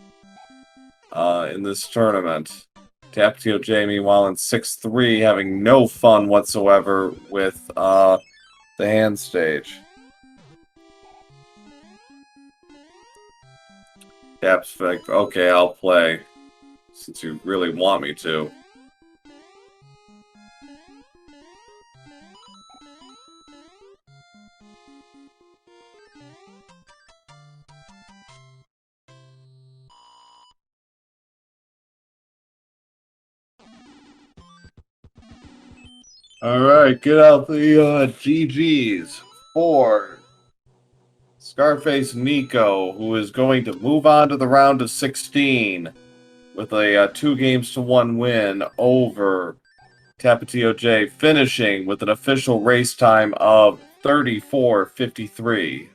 in this tournament. TapatioJ, meanwhile, in 6-3, having no fun whatsoever with the hand stage. Tap's like, okay, I'll play, since you really want me to. Alright, get out the GGs for Scarfacenico, who is going to move on to the round of 16 with a 2-games-to-1 win over TapatioJ, finishing with an official race time of 34:53.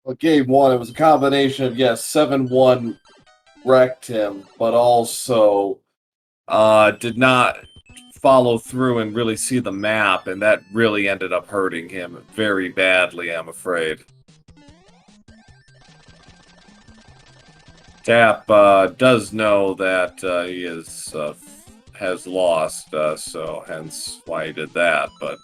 Well, game one, it was a combination of, yes, 7-1 wrecked him, but also did not follow through and really see the map, and that really ended up hurting him very badly, I'm afraid. Tap does know that he has lost, so hence why he did that, but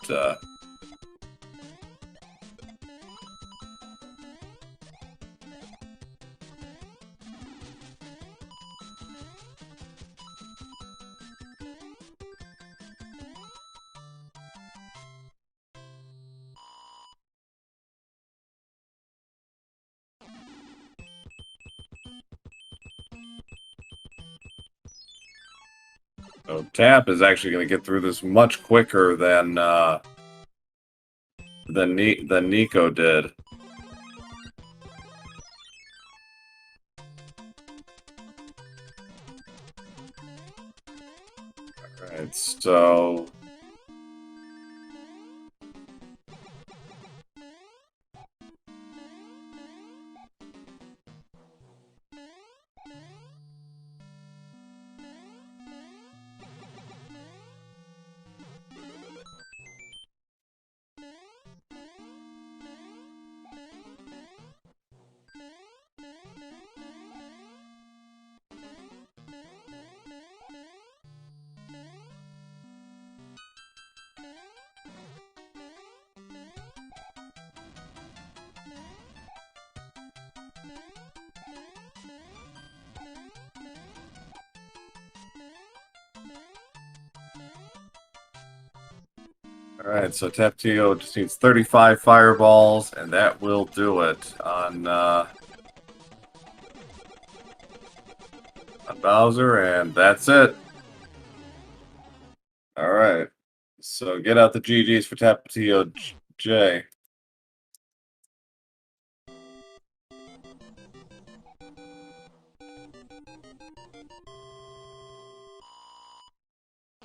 so Tap is actually going to get through this much quicker than Nico did. Alright, so alright, so Tapatio just needs 35 fireballs, and that will do it on Bowser, and that's it. Alright, so get out the GGs for TapatioJ.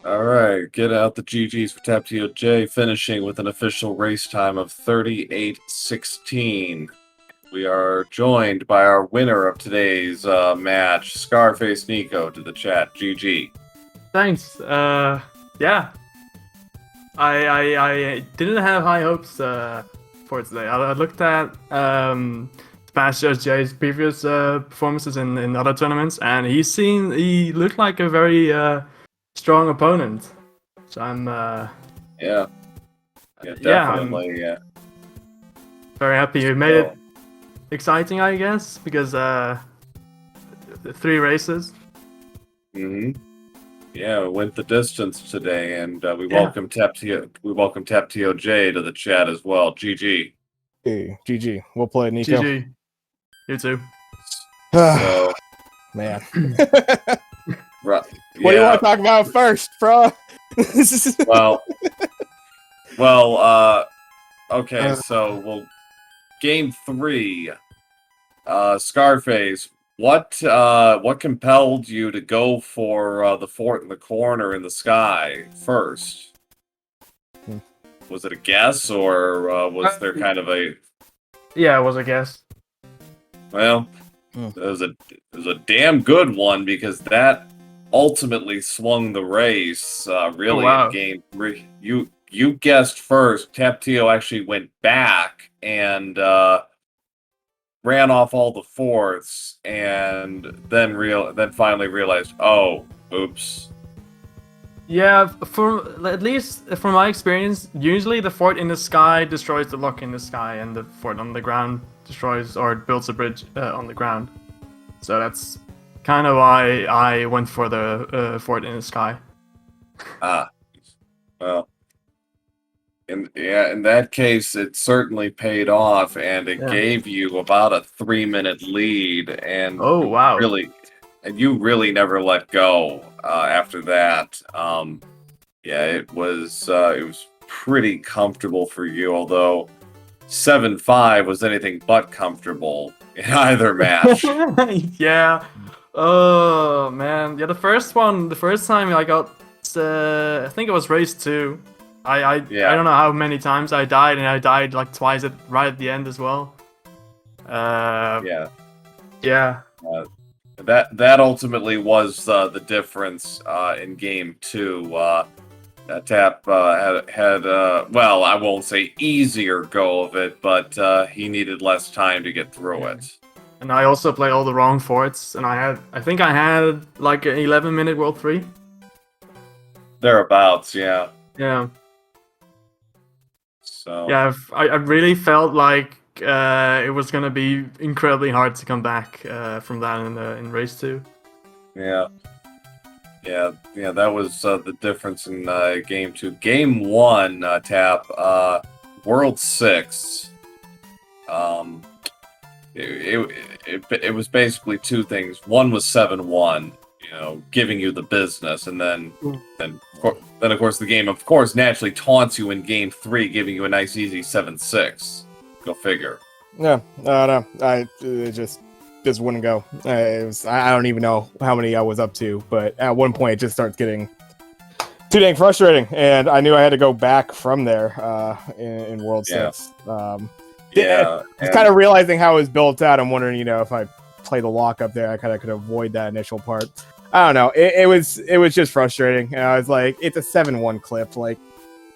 All right, get out the GGs for TapatioJ, finishing with an official race time of 38:16. We are joined by our winner of today's match, Scarfacenico, to the chat. GG. Thanks. Yeah. I didn't have high hopes for today. I looked at SpeedGaming's previous performances in other tournaments, and he looked like a very strong opponent. So I'm Yeah, definitely. Yeah. very happy you made it exciting, I guess, because 3 races. Yeah, we went the distance today, and we welcome TapatioJ to the chat as well. GG. Hey, GG. We'll play Nico. GG. You too. So, Man. right, What do you want to talk about first, bro? Okay, so game 3, Scarface. What compelled you to go for the fort in the corner in the sky first? Was it a guess, or was there kind of a? Yeah, it was a guess. Well, it was a damn good one, because that ultimately swung the race. Really, wow. in game 3, you guessed first. Tapatio actually went back and ran off all the forts, and then finally realized, oh, oops. Yeah, at least from my experience, usually the fort in the sky destroys the lock in the sky, and the fort on the ground destroys or builds a bridge on the ground. So that's kind of why I went for the fort in the sky. Well, in that case, it certainly paid off, and it gave you about a 3-minute lead, and oh wow, you really never let go after that. Yeah, it was pretty comfortable for you, although 7-5 was anything but comfortable in either match. Yeah. Oh man, yeah. The first time I got, I think it was race 2. I don't know how many times I died, and I died like twice right at the end as well. Yeah. That ultimately was the difference in game 2. Tap had well, I won't say easier go of it, but he needed less time to get through it. And I also played all the wrong forts, and I think I had like an 11-minute World 3. Thereabouts, yeah. Yeah. So yeah, I really felt like it was gonna be incredibly hard to come back from that in race 2. Yeah, that was the difference in game 2. Game 1, Tap, World 6. It was basically 2 things. One was 7-1, giving you the business, and then of course the game naturally taunts you in game 3, giving you a nice easy 7-6. Go figure. No, it just wouldn't go. I don't even know how many I was up to, but at one point it just starts getting too dang frustrating, and I knew I had to go back from there in World 6. Just kind of realizing how it was built out. I'm wondering, if I play the lock up there, I kind of could avoid that initial part. I don't know. It was just frustrating. And I was like, it's a 7-1 clip. Like,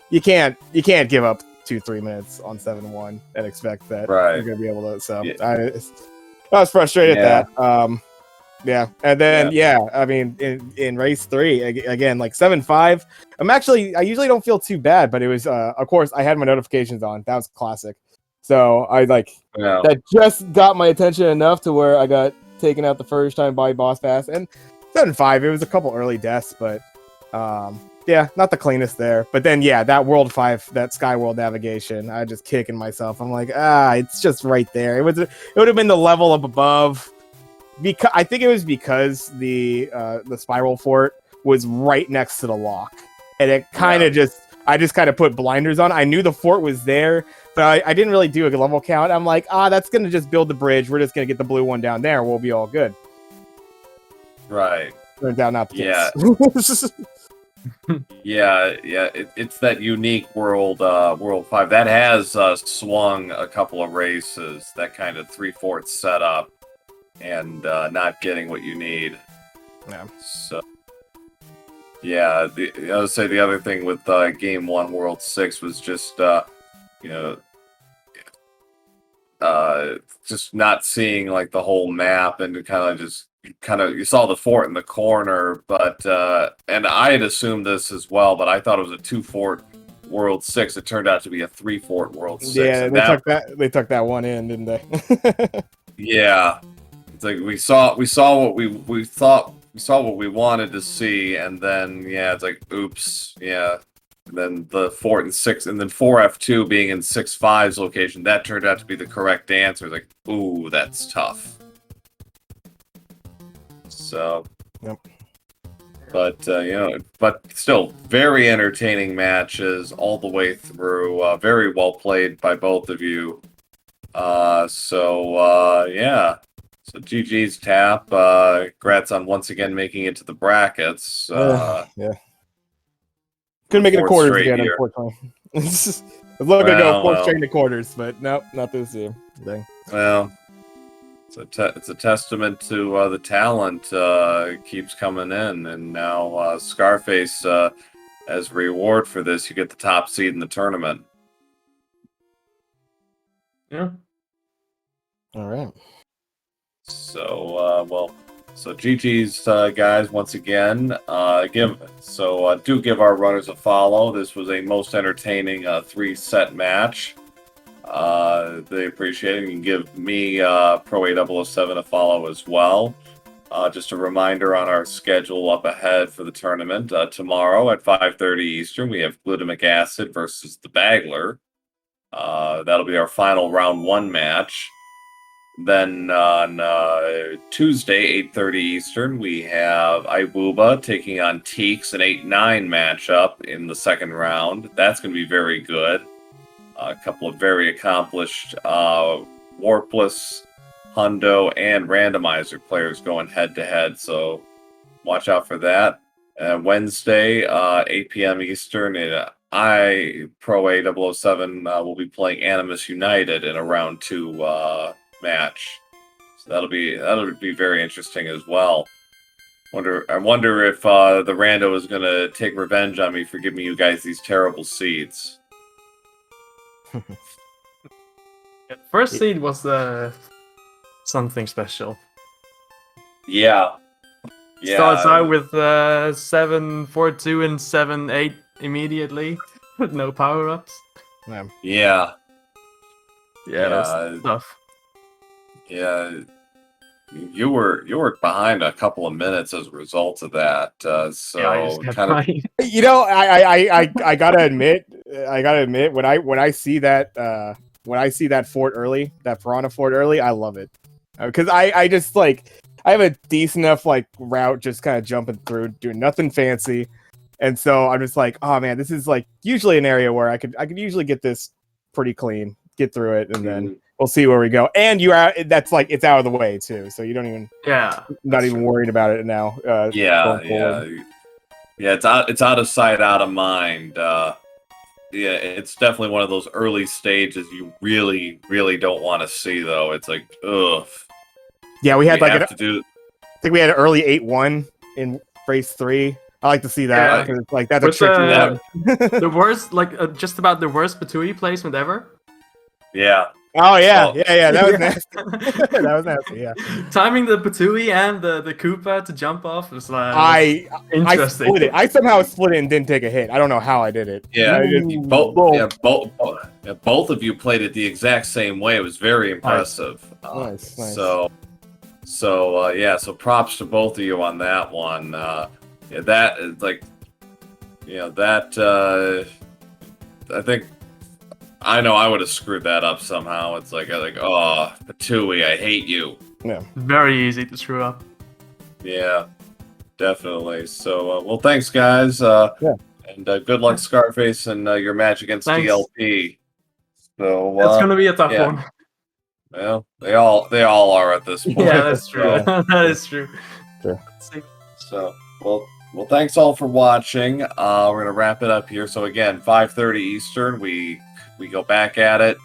you can't give up 2-3 minutes on 7-1 and expect that you're gonna be able to. So I was frustrated at that. And then I mean, in race 3 again, like 7-5. I usually don't feel too bad, but it was of course I had my notifications on. That was classic. So I that just got my attention enough to where I got taken out the first time by Boss Pass, and 7-5. It was a couple early deaths, but not the cleanest there. But then that World 5, that Sky World navigation, I just kicking myself. I'm like, it's just right there. It would have been the level up above. Because I think it was because the Spiral Fort was right next to the lock, and it kind of I just kind of put blinders on. I knew the fort was there, but I didn't really do a level count. I'm like, that's gonna just build the bridge. We're just gonna get the blue one down there. We'll be all good. Right. Turned out not the case. Yeah, it's that unique World 5 that has swung a couple of races. That kind of 3/4 setup, and not getting what you need. Yeah. So. Yeah, I would say the other thing with Game 1 World 6 was just, you know, just not seeing like the whole map and you saw the fort in the corner, but and I had assumed this as well, but I thought it was a 2-fort World 6. It turned out to be a 3-fort World 6. Yeah, And they took that one in, didn't they? yeah, it's like we saw what we thought. We saw what we wanted to see, and then it's like, oops, yeah. And then the fort in 6, and then 4F2 being in 6-5's location, that turned out to be the correct answer. It's like, ooh, that's tough. So, Yep. But but still, very entertaining matches all the way through. Very well played by both of you. Yeah. So GG's Tap. Congrats on once again making it to the brackets. Yeah. Couldn't make it to fourth quarters straight again, year. unfortunately. I was looking to go fourth Well. straight to quarters, but nope, not this year. Dang. Well, it's a testament to the talent keeps coming in, and now Scarface, as reward for this, you get the top seed in the tournament. Yeah. All right. So so GG's guys once again. Do give our runners a follow. This was a most entertaining 3-set match. They appreciate it. You can give me Pro8007 a follow as well. Just a reminder on our schedule up ahead for the tournament. Tomorrow at 5:30 Eastern, we have Glutamic Acid versus the Bagler. That'll be our final round 1 match. Then on Tuesday, 8:30 Eastern, we have Ibuba taking on Teeks, an 8-9 matchup in the second round. That's going to be very good. A couple of very accomplished Warpless, Hundo, and Randomizer players going head-to-head, so watch out for that. Wednesday, 8 p.m. Eastern, Pro8007 will be playing Animus United in a round 2 match. So that'll be very interesting as well. I wonder if the Rando is gonna take revenge on me for giving you guys these terrible seeds. Yeah, first seed was something special. Yeah. Starts out with 7-4-2 and 7-8 immediately with no power-ups. Yeah. That's tough. Yeah. You were behind a couple of minutes as a result of that. I just kept trying. You know, I gotta admit, when I see that fort early, that Piranha fort early, I love it, because I just like, I have a decent enough like route, just kind of jumping through, doing nothing fancy, and so I'm just like, oh man, this is like usually an area where I could usually get this pretty clean, get through it, and then we'll see where we go. And that's like, it's out of the way too, so you don't even not even worried about it now. Yeah. It's out of sight, out of mind. It's definitely one of those early stages you really, really don't want to see, though. It's like, ugh. Yeah, we had I think we had an early 8-1 in race 3. I like to see that, because like that's a tricky one. The worst, like just about the worst Patui placement ever. Yeah. Oh yeah, yeah. That was nasty. That was nasty. Yeah. Timing the Patui and the Koopa to jump off was like interesting. I split it. I somehow split it and didn't take a hit. I don't know how I did it. Yeah. Both of you played it the exact same way. It was very impressive. Nice. So props to both of you on that one. That is like, I think. I know I would have screwed that up somehow. It's like, oh, Patui, I hate you. Yeah. Very easy to screw up. Yeah, definitely. So, well, thanks, guys. And good luck, Scarface, and your match against DLP. So that's gonna be a tough one. Well, they all are at this point. Yeah, that's true. That is true. Sure. Let's see. So, well, Well, thanks all for watching. We're gonna wrap it up here. So again, 5:30 Eastern, we go back at it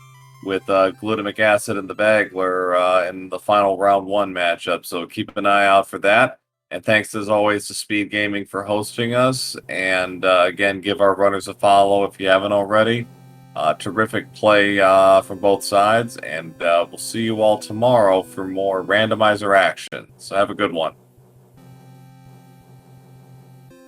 with glutamic acid and the Bagler in the final round 1 matchup. So keep an eye out for that. And thanks as always to SpeedGaming for hosting us. And again, give our runners a follow if you haven't already. Terrific play from both sides, and we'll see you all tomorrow for more randomizer action. So have a good one.